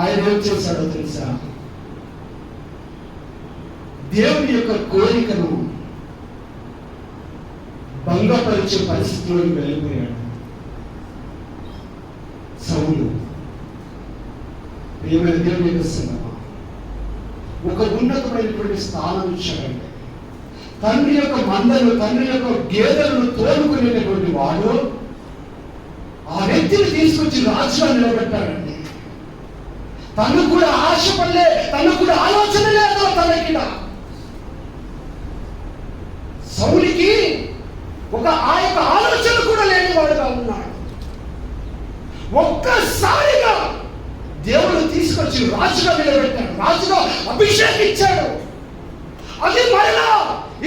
S3: ఆయన ఏం చేశాడో తెలుసా? దేవుని యొక్క కోరికను భంగపరిచే పరిస్థితిలోకి వెళ్ళిపోయాడు సౌలు. ప్రియమైన దేవుని యొక్క సంగమా, ఒక ఉన్నతమైనటువంటి స్థానం ఇచ్చాడంటే, తండ్రి యొక్క మందలు, తండ్రి యొక్క గేదెలను తోలుకునేటటువంటి వాడు ఆ వ్యక్తిని తీసుకొచ్చి రాజుగా నిలబెట్టాడండి. తను కూడా ఆశపడలే, తనకు కూడా ఆలోచన లేదు తనకి. సౌలుకి ఆ యొక్క ఆలోచన కూడా లేనివాడుగా ఉన్నాడు. ఒక్కసారిగా దేవుడు తీసుకొచ్చి రాజుగా నిలబెట్టాడు, రాజుగా అభిషేకించాడు. అది మరలా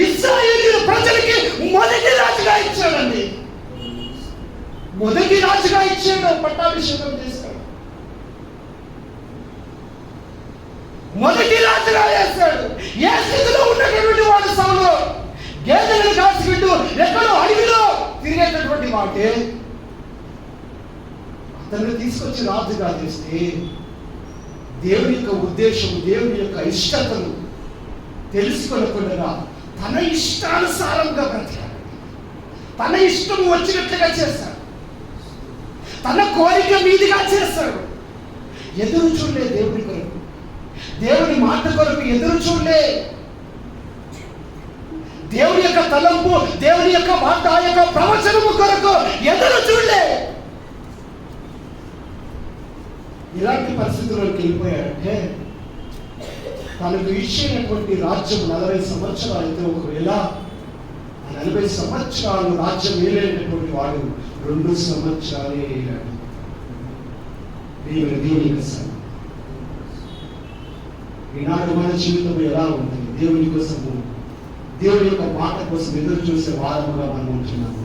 S3: ఇశ్రాయేలీయుల ప్రజలకి మొదటి రాజుగా ఇచ్చాడండి. పట్టాభిషేకం చేశాడు, మొదటి రాజుగా చేశాడు. ఏ స్థితిలో ఉన్నటువంటి వాడు సౌలు? గేదెలను కాసుకుంటూ ఎక్కడో అడవిలో తిరిగేటటువంటి వాడే. అతన్ని తీసుకొచ్చి రాజుగా చేస్తే దేవుని యొక్క ఉద్దేశం, దేవుని యొక్క ఇష్టతను తెలుసుకోకుండా తన ఇష్టానుసారంగా బ్రతికాడు. తన ఇష్టం వచ్చినట్లుగా చేశాడు, తన కోరిక మీదుగా చేశాడు. ఎదురు చూడలే దేవుని కొరకు, దేవుని మాట కొరకు ఎదురు చూడలే. దేవుని యొక్క తలంపు, దేవుని యొక్క మాట, యొక్క ప్రవచనము కొరకు ఎదురు చూడలే. ఇలాంటి పరిస్థితుల్లోకి వెళ్ళిపోయాడంటే, తనకు ఇచ్చినటువంటి రాజ్యం 40 సంవత్సరాలు అయితే, ఒకవేళ 40 సంవత్సరాలు రాజ్యం ఏలేనటువంటి వాడు 2 సంవత్సరాలే ఏలాడు. ఈనాడు మన జీవితం ఎలా ఉంటుంది? దేవుని కోసము, దేవుని యొక్క మాట కోసం ఎదురు చూసే వారముగా మనం ఉంటున్నాము.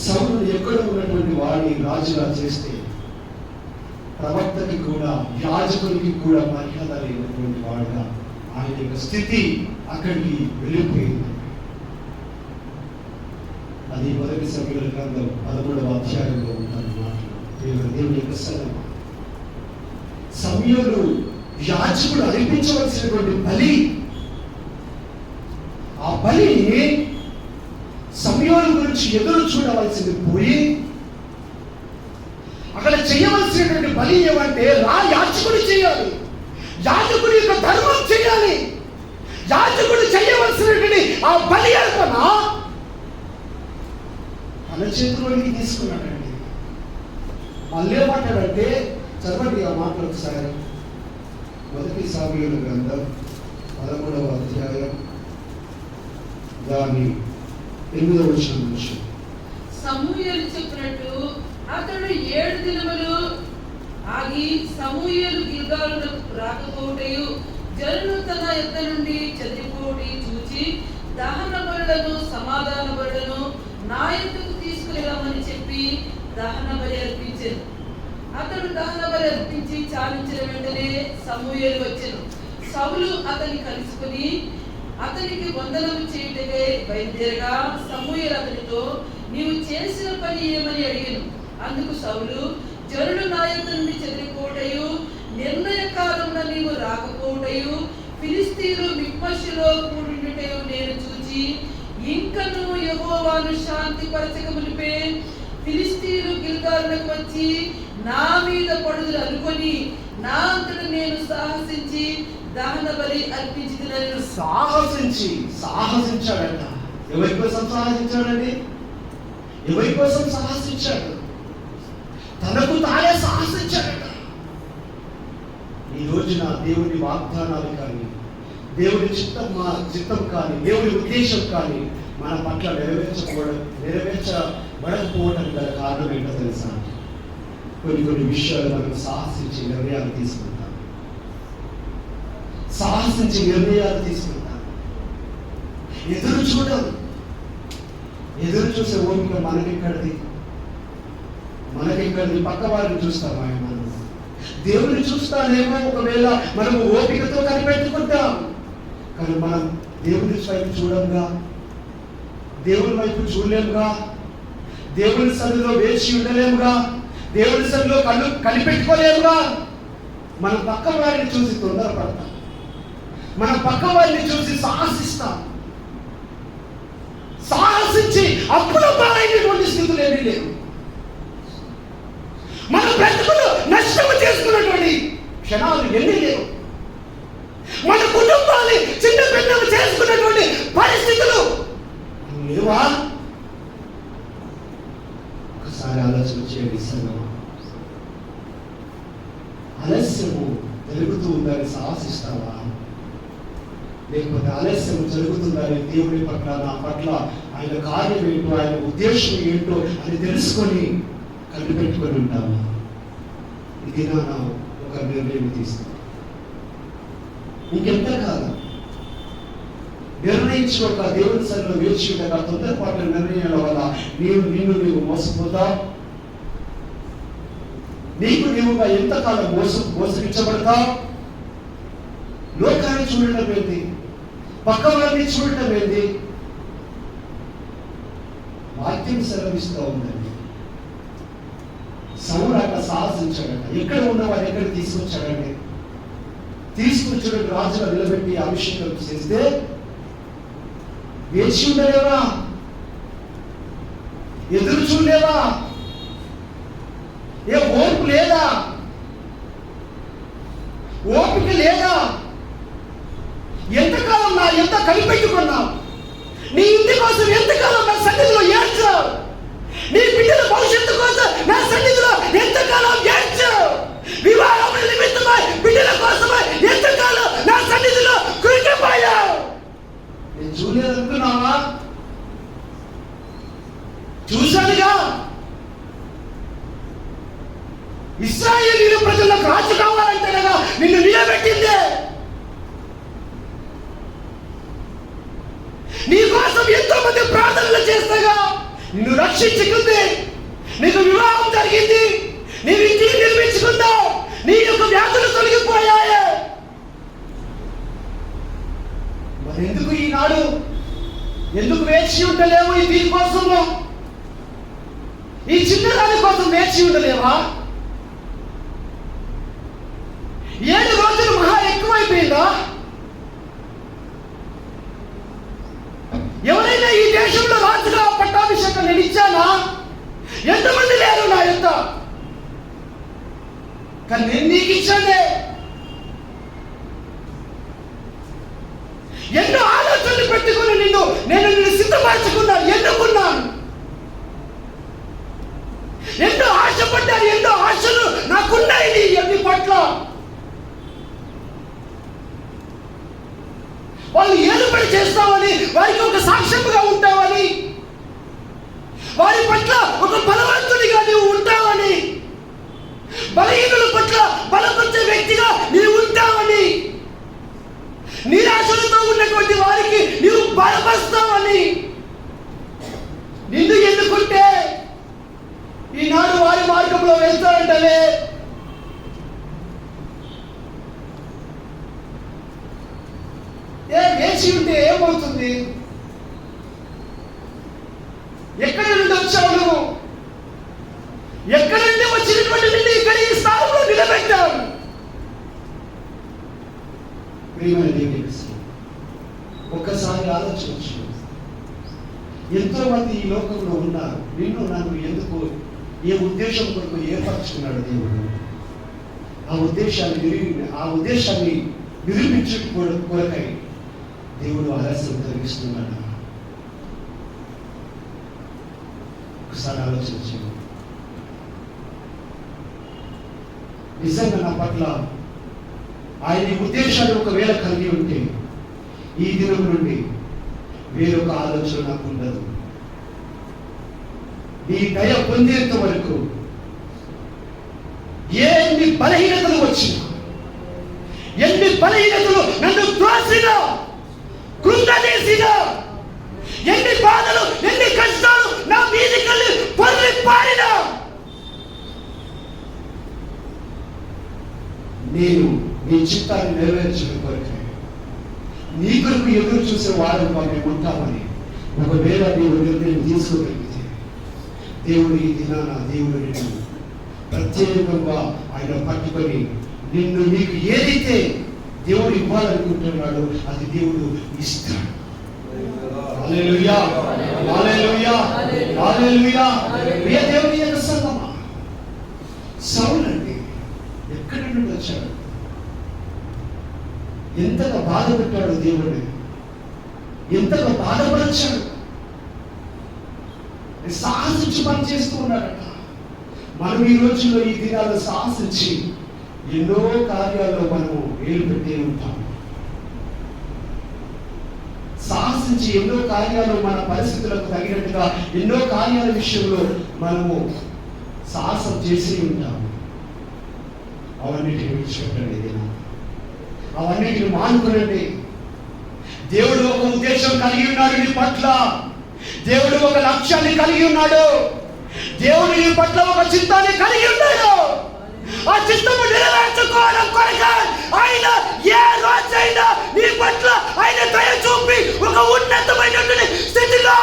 S3: సౌలు ఎక్కడ ఉన్నటువంటి వాడిని రాజుగా చేస్తే ప్రవక్తకి కూడా, యాజకునికి కూడా మర్యాద లేనటువంటి వాడుగా ఆయన యొక్క స్థితి అక్కడికి వెళ్ళిపోయింది. అది 1 సమూయేలు గ్రంథం 13వ అధ్యాయంలో ఉంటారు మాటలు. దేవుని యొక్క సన్నిధి. సమూయేలు యాజకుడు అర్పించవలసినటువంటి బలి, ఆ బలిని సమూయేలు గురించి ఎదురు చూడవలసింది పోయి, అక్కడ చేయవలసినటువంటి బలి ఏమంటే యాజకుడు చేయాలి, యాజకుడి యొక్క ధర్మం చేయాలి. యాజకుడు చేయవలసినటువంటి ఆ బలి అర్పణ తన చేతిలోనికి తీసుకున్నాడండి. మళ్ళీ ఏమంటాడంటే, చదవండి ఆ మాట ఒకసారి. 1 సమూయేలు గ్రంథం 13వ అధ్యాయం దాని 8వ వచనం నుంచి.
S2: సమూయేలు చెప్పినట్టు అతడు 7 దినములు ఆగి సమూయేలు గిల్గాలునకు రాకపోవటయు, జనులు తన యొద్ద నుండి చెదిరిపోవటి చూచి దహన బలులను, సమాధాన బలులను నా యొద్దకు తీసుకుని రమ్మని చెప్పి దహన బలి అర్పించెను. అతడు దహన బలి అర్పించి చాలించిన వెంటనే సమూయేలు వచ్చెను. సౌలు అతన్ని కలుసుకుని అతనికి వందనము చేయుటకై బయలుదేరగా, సమూయేలు అతనితో, నీవు చేసిన పని ఏమని అడిగాను. అందుకు సౌలు, జనులు నా యొద్ద నుండి చెదిరిపోవటయు, నిర్ణయ కాలమున నీవు రాకపోవటయు, ఫిలిష్తీయులు మిక్మషులో కూడుటయు నేను చూచి, ఇంకను యెహోవాను శాంతి పరచక మునిపే ఫిలిష్తీయులు గిల్గాలునకు వచ్చి నా మీద పడుదురు అనుకొని, నా అంతట నేను సాహసించి దహన బలి అర్పించుకున్నాను.
S3: సాహసించాడంట. ఎవరి కోసం సాహసించాడండి? ఎవరి కోసం సాహసించాడు? తనకు తానే సాహసించాడట. ఈ రోజున దేవుని వాగ్దానాలు కానీ, దేవుని చిత్తం కానీ, దేవుని ఉద్దేశం కానీ మన పట్ల నెరవేర్చబడకపోవడం గల కారణం ఏంటో తెలుసా? కొన్ని విషయాలు మనం సాహసించి నిర్ణయాలు తీసుకుంటాం. ఎదురు చూడడం, ఎదురు చూసే ఓపిక మనకెక్కడిది? పక్క వారిని చూస్తాం. ఆయన దేవుని చూస్తానేమో ఒకవేళ మనము ఓపికతో కనిపెట్టుకుంటాం, కానీ మనం దేవుని వైపు చూడంగా, దేవుని వైపు చూడలేముగా, దేవుని సన్నిధిలో వేచి ఉండలేముగా, దేవుని సన్నిధిలో కళ్ళు కనిపెట్టుకోలేముగా. మనం పక్క వారిని చూసి తొందరపడతాం, మన పక్క వారిని చూసి సాహసించి అప్పుల పాలైనటువంటి స్థితులు ఏమీ లేవు. మన బ్రతుకులు నష్టము చేసుకున్నటువంటి క్షణాలు ఎన్ని లేవు. మన కుటుంబాన్ని చిన్న పెద్దలు చేసుకున్నటువంటి పరిస్థితులు లేవా? ఒకసారి ఆలోచన చేయండి. ఆలస్యము జరుగుతూ ఉందని సాహసిస్తావా? లేకపోతే ఆలస్యం జరుగుతుందని దేవుడి పట్ల, నా పట్ల ఆయన కార్యం ఏంటో, ఆయన ఉద్దేశం ఏంటో అని తెలుసుకొని కనిపెట్టుకొని ఉంటాము? ఇది నా ఒక నిర్ణయం తీసుకుంటాం. ఇంకెంతకాలం నిర్ణయించుకోక దేవుని సన్నిధిలో వేచి ఉండగా తొందరపాటు నిర్ణయాల వల్ల నీవు మోసపోతావు. నీవుగా ఎంతకాలం మోసగించబడతావు? లోకాన్ని చూడటం ఏంటి? పక్క వారిని చూడటం ఏంటి? వాక్యం సెలవిస్తూ ఉందండి. సౌలు అట్లా సాహసించాడట. ఎక్కడ ఉన్నవాడు ఎక్కడ తీసుకొచ్చాడండి? తీసుకొచ్చిన రాజుగా నిలబెట్టి అభిషేకం చేస్తే వేచి ఉండలేవా? ఎదురు చూడలేవా? ఏ ఓర్పు లేదా? ఓపిక లేదా? ఎంతకాలం ఎంత కనిపెట్టుకున్నావు? నీ ఇంటి కోసం ఎంతకాలం నా సన్నిధిలో ఏడ్చావు? నీ బిడ్డల భవిష్యత్తు కోసం నా సన్నిధిలో ఎంతకాలం ఏడ్చావు? వివాహం నిమిత్తమై బిడ్డల కోసమై ఎంతకాలం నా సన్నిధిలో కృంగిపోయావు? నేను చూడలేదనుకున్నావా? చూశానుగా. ఇశ్రాయేలీయుల ప్రజలకు రాజు కావాలంటే నిన్ను నిలబెట్టిందే. నీ కోసం ఎంతో మంది ప్రార్థనలు చేస్తగా నిన్ను రక్షించుకుంది. నీకు వివాహం జరిగింది, నీవు ఇంటిని నిర్మించుకున్నావు, నీ యొక్క వ్యాధులు తొలగిపోయాయి. మరి ఎందుకు ఈనాడు ఎందుకు వేచి ఉండలేవు? దీనికోసము, ఈ చిన్నదాని కోసం వేచి ఉండలేవా? 7 రోజులు మహా ఎక్కువైపోయిందా? ఎవరైనా ఈ దేశంలో రాజుగా పట్టాభిషేకం నేను ఇచ్చానా? ఎంతమంది లేరు నా యొక్క, కానీ నేను నీకు ఇచ్చానే. ఎన్నో ఆలోచనలు పెట్టుకుని నేను సిద్ధపరచుకున్నాను, ఎన్నుకున్నాను. ఎన్నో ఆశపడ్డాను, ఎన్నో ఆశలు నాకున్నాయి నీ పట్ల. వాళ్ళు ఏలుబడి చేస్తామని, వారికి ఒక సాక్ష్యముగా ఉంటావని, వారి పట్ల ఒక బలవంతుడిగా నీవు ఉంటావని, బలహీనుల పట్ల బలపరిచే వ్యక్తిగా నీవు ఉంటావని, నిరాశలతో ఉన్నటువంటి వారికి నీవు బలపరుస్తావని నిన్ను ఎన్నుకుంటే ఈనాడు వారి మార్గంలో వెళ్తారంటవే. వేచి ఉంటే ఏమవుతుంది? ఎక్కడి నుండి వచ్చావు నువ్వు? ఎక్కడి నుండి వచ్చినటువంటి నిన్ను ఇక్కడ ఈ స్థానంలో నిలబెట్టావు? ఒక్కసారి ఆలోచించు. ఎంతో మంది ఈ లోకంలో ఉన్నారు. నన్ను ఎందుకు, ఏ ఉద్దేశం కొరకు ఏర్పరచుకున్నాడు దేవుడు? ఆ ఉద్దేశాన్ని నిరూపించుకోరకై దేవుడు ఆలస్యం కలిగిస్తున్నాడు. ఒకసారి ఆలోచించు. నిజంగా నా పట్ల ఆయన ఉద్దేశాలు ఒకవేళ కలిగి ఉంటే ఈ దినం నుండి వేరొక ఆలోచన నాకు ఉండదు. నీ దయ పొందేంత వరకు ఎన్ని బలహీనతలు వచ్చినా, ఎన్ని బలహీనతలు నన్ను త్రోసినా, కృంగదీసినా, ఎన్ని బాధలు, ఎన్ని కష్టాలు నా మీదికెళ్ళి పొర్లి పారినా నేను నీ చిత్తాన్ని నెరవేర్చడం కొరకే నీ కొరకు ఎదురు చూసే వాడుగా మేము ఉంటామని ఒకవేళ నీవు నిర్ణయం తీసుకోగలిగితే దేవుడు ఈ దినాన దేవుడు నిన్ను ప్రత్యేకంగా ఆయన పట్టుకొని నిన్ను నీకు ఏదైతే దేవుడు ఇవ్వాలనుకుంటున్నాడో అది దేవుడు ఇస్తాడు. హల్లెలూయా, హల్లెలూయా, హల్లెలూయా. ప్రియ దేవుని యొక్క సంగమా, సౌలు అండి ఎక్కడి నుండి వచ్చాడు? ఎంతగా బాధ పెట్టాడు దేవుడు, ఎంతగా బాధపరిచాడు. సాహసించి పని చేస్తూ ఉన్నాడట. మనం ఈ రోజుల్లో ఈ దినాల్లో సాహసించి ఎన్నో కార్యాల్లో మనము ఏలు పెట్టే ఉంటాం. సాహసించి ఎన్నో కార్యాలు మన పరిస్థితులకు తగినట్టుగా ఎన్నో కార్యాల విషయంలో మనము సాహసం చేసి ఉంటాము. అవన్నిటిని విడిచిపెట్టండి, అవన్నిటిని మానుకునండి. దేవుడు ఒక ఉద్దేశం కలిగి ఉన్నాడు నీ పట్ల. దేవుడు ఒక లక్ష్యాన్ని కలిగి ఉన్నాడు. దేవుడు నీ పట్ల ఒక చిత్తాన్ని కలిగి ఉన్నాడు. ఆ చిత్తము నెరవేర్చుకోవడం కొరకు ఆయన ఏ రోజైనా నీ పట్ల ఆయన దయ చూపి ఒక ఉన్నతమైనటువంటి స్థితిలో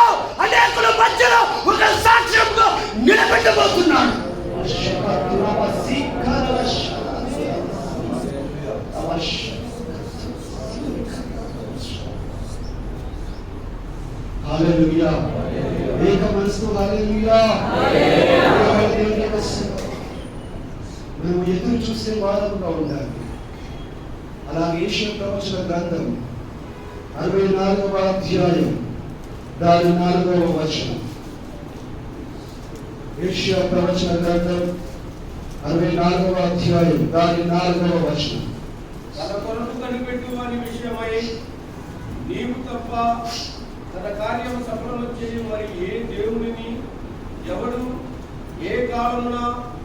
S3: అనేకుల మధ్యలో ఒక సాక్ష్యంగా నిలబెట్టబోతున్నాడు. హల్లెలూయా, ఏక మనసుతో హల్లెలూయా. మేము ఎదురు చూసే వారంగా ఉండాలి. అలాగే యెషయా ప్రవచన గ్రంథం 64వ అధ్యాయం దాని 4వ వచనం. యెషయా ప్రవచన గ్రంథం 64వ అధ్యాయం దాని 4వ వచనం.
S4: తన కొరకు కనిపెట్టు వారి విషయమై నీవు తప్ప తన కార్యము సఫలము చేయు మరి ఏ దేవుడిని ఎవడు ఏ కాలమున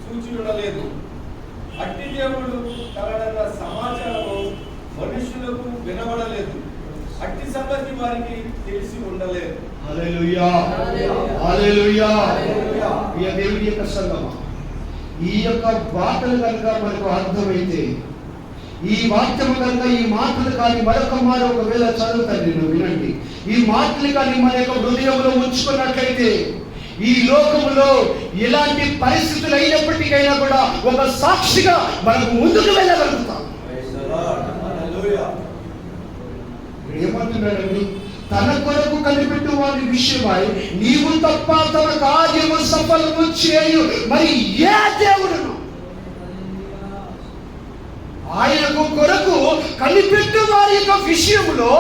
S4: చూచి ఉండలేదు. అట్టి దేవుడు తనడన్న సమాచారము మనుషులకు వినబడలేదు. అట్టి సంగతి వారికి తెలిసి ఉండలేదు.
S3: హల్లెలూయా, హల్లెలూయా. ఈ దేవుని యొక్క సంగమా, ఈ యొక్క వార్తలు కనుక మనకు అర్థమైతే, ఈ వాక్యము కనుక ఈ మాటలు కానీ మరొక మారు ఒకవేళ చదువుతాను నేను వినండి. ఈ మాటలు కానీ మన యొక్క హృదయంలో ఉంచుకున్నట్లయితే ఈ లోకములో ఎలాంటి పరిస్థితులు అయినప్పటికైనా కూడా ఒక సాక్షిగా మనకు ముందుకు వెళ్ళగలుగుతాం. ఏమంటున్నాడండి? తన కొరకు కనిపెట్టు వారి విషయమై నీవు తప్ప తన కార్యము సఫలము చేయు మరి ఏ దేవుడును. ఆయనకు కొరకు కనిపెట్టు వారి యొక్క విషయంలో,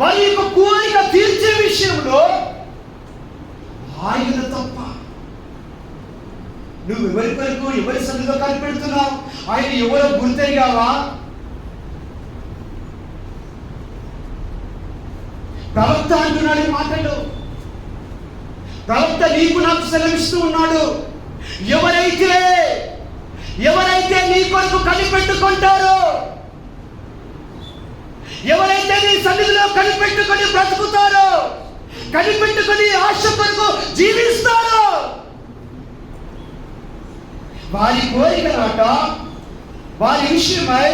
S3: వారి యొక్క కోరిక తీర్చే విషయంలో ఆయన తప్ప నువ్వు ఎవరి కొరకు ఎవరి సన్నిధిలో కనిపెడుతున్నావు? ఆయన ఎవరో గుర్తెరిగావా? ప్రవక్త అంటున్నాడు ఈ మాటలు. ప్రవక్త నీకు నాకు సెలవిస్తూ ఉన్నాడు. ఎవరైతే నీ కొరకు కనిపెట్టుకుంటారో, ఎవరైతే నీ సన్నిధిలో కనిపెట్టుకొని బ్రతుకుతారో, కనిపెట్టుకొని ఆశ కొరకు జీవిస్తారో, వారి కోరికలాట, వారి విషయమై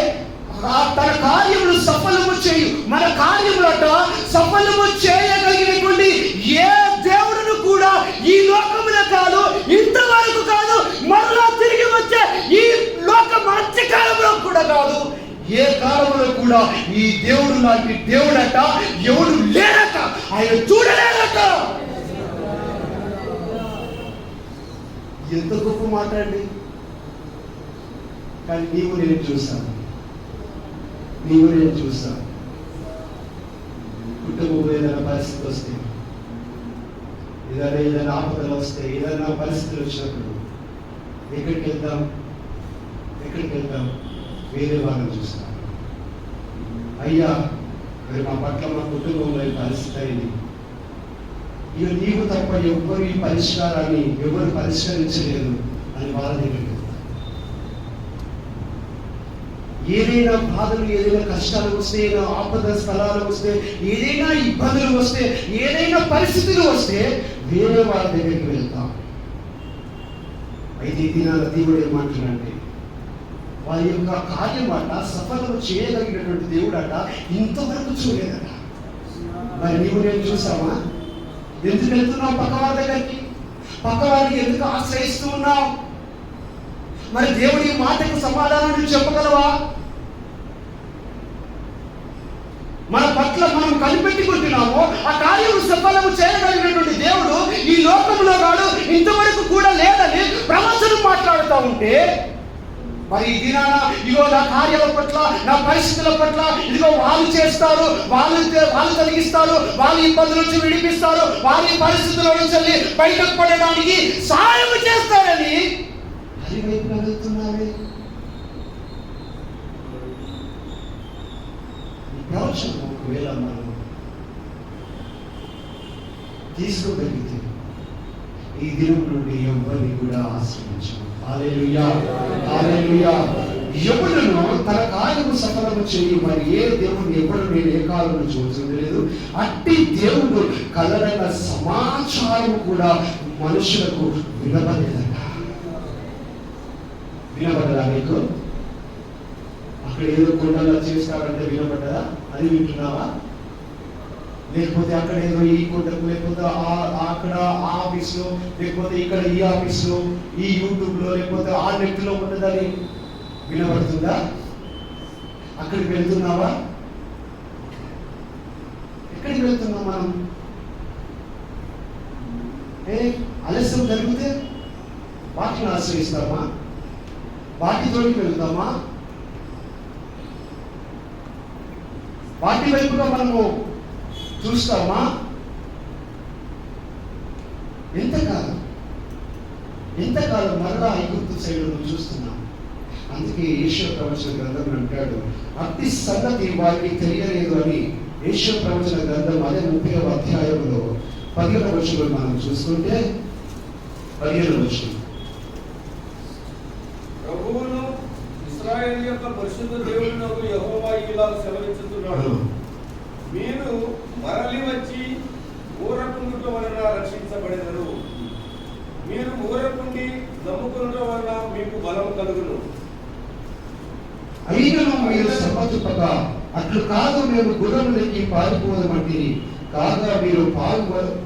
S3: తన కార్యములు సఫలము చేయు మన కార్యములట సఫలము చేయగలిగినటువంటి ఏ దేవుడును కూడా ఈ లోకములో కాదు, ఇంతవరకు కాదు, మరలా తిరిగి వచ్చే ఈ లోకం అంత్యకాలంలో కూడా కాదు, ఏ కాలంలో కూడా ఈ దేవుడు లాంటి దేవుడట ఎవడు లేడట, ఆయన చూడలేదట. ఎంత గొప్ప మాట్లాడండి. కానీ నీవు నేను చూస్తాను, కుటుంబం ఏదైనా పరిస్థితి వస్తే, ఏదైనా ఆపదలు వస్తే, ఏదైనా పరిస్థితులు వచ్చినప్పుడు ఎక్కడికి వెళ్తాం? వేరే వాళ్ళని చూస్తాం. అయ్యా మరి మా పట్ల మా కుటుంబంలో ఈ పరిస్థితి అయింది, ఇక నీవు తప్ప ఎవ్వరు ఈ పరిష్కారాన్ని ఎవరు పరిష్కరించలేదు అని వాళ్ళ దగ్గరికి వెళ్తాం. ఏదైనా బాధలు, ఏదైనా కష్టాలు వస్తే, ఏదైనా ఆపద స్థలాలు వస్తే, ఏదైనా ఇబ్బందులు వస్తే, ఏదైనా పరిస్థితులు వస్తే వేరే వాళ్ళ దగ్గరికి వెళ్తాం. అయితే దినాల దేవుడు ఏమంటున్నాడంటే, వారి యొక్క కార్యం అట సఫలం చేయగలిగినటువంటి దేవుడు అట ఇంతవరకు చూడలేదట. మరి నీవు నేను చూసామా? ఎందుకు వెళ్తున్నావు పక్క వారి దగ్గరికి? పక్క వారికి ఎందుకు ఆశ్రయిస్తూ ఉన్నావు? మరి దేవుడి మాటకు సమాధానం నువ్వు చెప్పగలవా? మన పట్ల మనం కనిపెట్టుకుంటున్నాము, ఆ కార్యము సఫలము చేయగలిగినటువంటి దేవుడు ఈ లోకంలో కాదు, ఇంతవరకు కూడా లేదని ప్రవచనం మాట్లాడుతూ ఉంటే, మరి ఈ దినాన ఇగో నా కార్యాల పట్ల, నా పరిస్థితుల పట్ల ఇదిగో వాళ్ళు చేస్తారు, వాళ్ళు తొలగిస్తారు, వాళ్ళ ఇబ్బందుల నుంచి విడిపిస్తారు, వాళ్ళ పరిస్థితుల నుంచి బయటకు పడడానికి సహాయం చేస్తారని అది వైపు వెళ్తున్నారే. ప్రవచనం ఒకవేళ మనం తీసుకోగలిగితే ఈ దినం నుండి ఎవరిని కూడా ఆశ్రయించము. హల్లెలూయా, హల్లెలూయా. ఎవడును తన కార్యము సఫలము చేయి మరి ఏ దేవుడిని ఎవరు నేను ఏ కాలంలో చూసింది లేదు. అట్టి దేవుడు కలరైన సమాచారం కూడా మనుషులకు వినబడలేదట. వినబడ్డదా నీకు? అక్కడ ఏదో కొండలా చేస్తారంటే వినబడ్డదా? అది వింటున్నావా? లేకపోతే అక్కడ ఏదో ఈ కొండకు, లేకపోతే అక్కడ ఆ ఆఫీస్లో, లేకపోతే ఇక్కడ ఈ ఆఫీస్లో, ఈ యూట్యూబ్లో, లేకపోతే ఆ నెట్లో ఉన్నదని వినబడుతుందా? అక్కడికి వెళ్తున్నావా? ఎక్కడికి వెళ్తున్నాం మనం? ఆలస్యం జరిగితే వాటిని ఆశ్రయిస్తామా? వాటితోటి వెళ్తామా? వాటి వైపుగా మనము చూస్తామా? ఎంతకాలం మరలా ఐగుప్తు సైడ్ చూస్తున్నాం. అందుకే యెషయా ప్రవచన గ్రంథం అంటాడు, అతి సంగతి వారికి తెలియలేదు అని. యెషయా ప్రవచన గ్రంథం అదే 30వ అధ్యాయంలో 15వ వచనం మనం చూసుకుంటే 15వ వచనం,
S4: ప్రభువును ఇశ్రాయేలు యొక్క పరిశుద్ధ దేవుడు యెహోవా ఇలా సెలవిస్తున్నాడు, మీరు మరలి వచ్చి ఊరకుండుట వలన రక్షించబడెదరు. మీరు ఊరకుండి నమ్ముకునుట వలన మీకు బలం కలుగును.
S3: అయినను మీరు సమర్థుపగా అట్లు కాదు, మేము గుర్రములకి పారిపోవమంటిరి, కాగా మీరు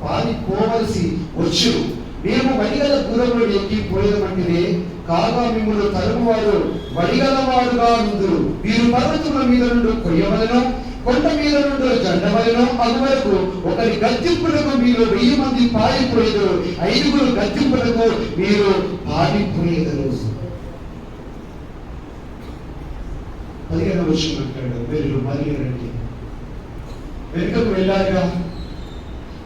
S3: పారిపోవలసి వచ్చును. మేము వడిగల గుర్రములు ఎక్కి పోయేదమంటిరే, కాగా మిమ్మల్ని తరుమువారు వడిగలవారుగా ఉందురు. మీరు పర్వతముల మీద నుండి కొయ్యవలను, కొండ మీద నుండి జండవలను. అందువరకు ఒకరి గద్దింపులకు మీరు 1000 మంది పారిపోయేదరు, 5 గద్దింపులకు మీరు పారిపోయేదరు. 15వ వచనం అంటాడు, మీరు మళ్ళీ రండి. వెనుకకు వెళ్ళాగా,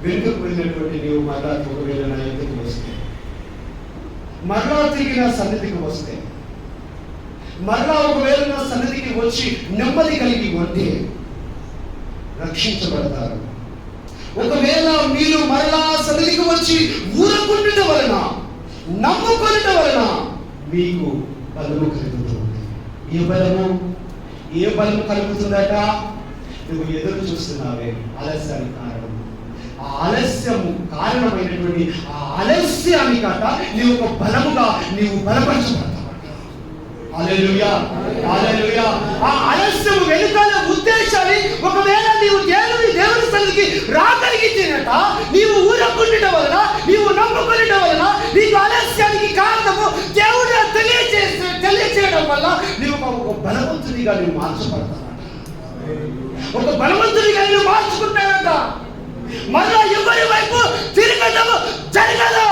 S3: వెనుకకు వెళ్ళినటువంటి నీవు మరలా ఒకవేళ నా ఎదుటికి వస్తే, మరలా తిరిగి నా సన్నిధికి వస్తే, మరలా ఒకవేళ నా సన్నిధికి వచ్చి నెమ్మది కలిగి ఉంటే రక్షించబడతారు. ఒకవేళ మీరు మరలా సన్నిధికి వచ్చి ఊరకుండటం వలన, నమ్ముకొనటం వలన మీకు బలము కలుగుతుంది. ఏ బలము కలుగుతుందట? నువ్వు ఎదురు చూస్తున్నావే ఆలస్యానికి కారణం. ఆ ఆలస్యము కారణమైనటువంటి ఆ ఆలస్యానికట నీవు ఒక బలముగా నీవు బలపరచబడతావు. హల్లెలూయా, హల్లెలూయా. ఆ ఆలస్యము వెనుకాల ఉద్దేశాన్ని ఒకవేళ నీవు దేవుని సన్నిధికి రాగలిగితేనట, నీవు ఊరకుండటం వలన, నీవు నమ్ముకునటం వలన నీకు ఆలస్యానికి కారణము దేవుడు తెలియచేయడం వల్ల నీవు ఒక బలవంతునిగా నీవు మార్చబడతావు. ఒక బలవంతునిగా నీవు మార్చుకుంటాడంట. మరలా ఎవరి వైపు తిరగటము జరగదు.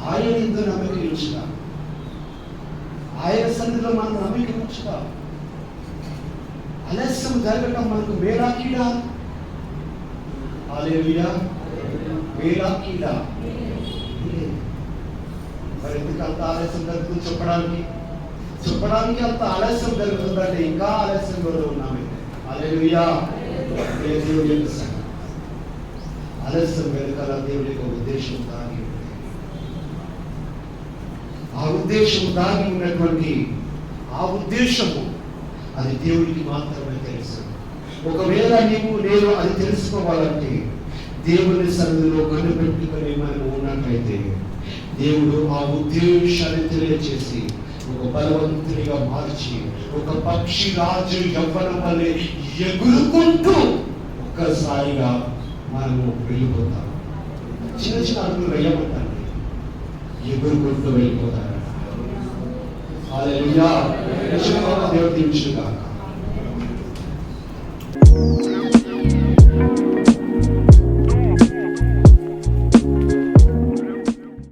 S3: ఆయన ఇందు నమ్మిక ఉంచుతాం, ఆయన సన్నిధిలో మనం నమ్మిక ఉంచుతాం. ఆలస్యం జరగటం మనకు మేలా కీడా? హల్లెలూయా, మేలా కీడా? మరి ఎందుకు అంత ఆలస్యం జరుగుతుంది? చెప్పడానికి అంత ఆలస్యం జరుగుతుందంటే ఇంకా ఆలస్యంలో ఉన్నామే. హల్లెలూయా. ఆలస్యం వెనుకాల దేవుడి యొక్క ఉద్దేశం దాగి ఉంది. ఆ ఉద్దేశము దాగి ఉన్నటువంటి ఆ ఉద్దేశము అది దేవుడికి మాత్రమే తెలుసు. ఒకవేళ నేను అది తెలుసుకోవాలంటే దేవుని సన్నిధిలో కనిపెట్టుకొని మనం ఉన్నట్లయితే దేవుడు ఆ ఉద్దేశాన్ని తెలియచేసి ఒక బలవంతునిగా మార్చి ఒక పక్షి రాజు యవ్వనం వల్లే ఎగురుకుంటూ ఒక్కసారిగా మనము వెళ్ళిపోతాం. చిన్న చిన్న అడుగులు వేయమంటారు, ఎగురుకుంటూ వెళ్ళిపోతారట. హల్లెలూయా. దేవుడు దీవించుగాక.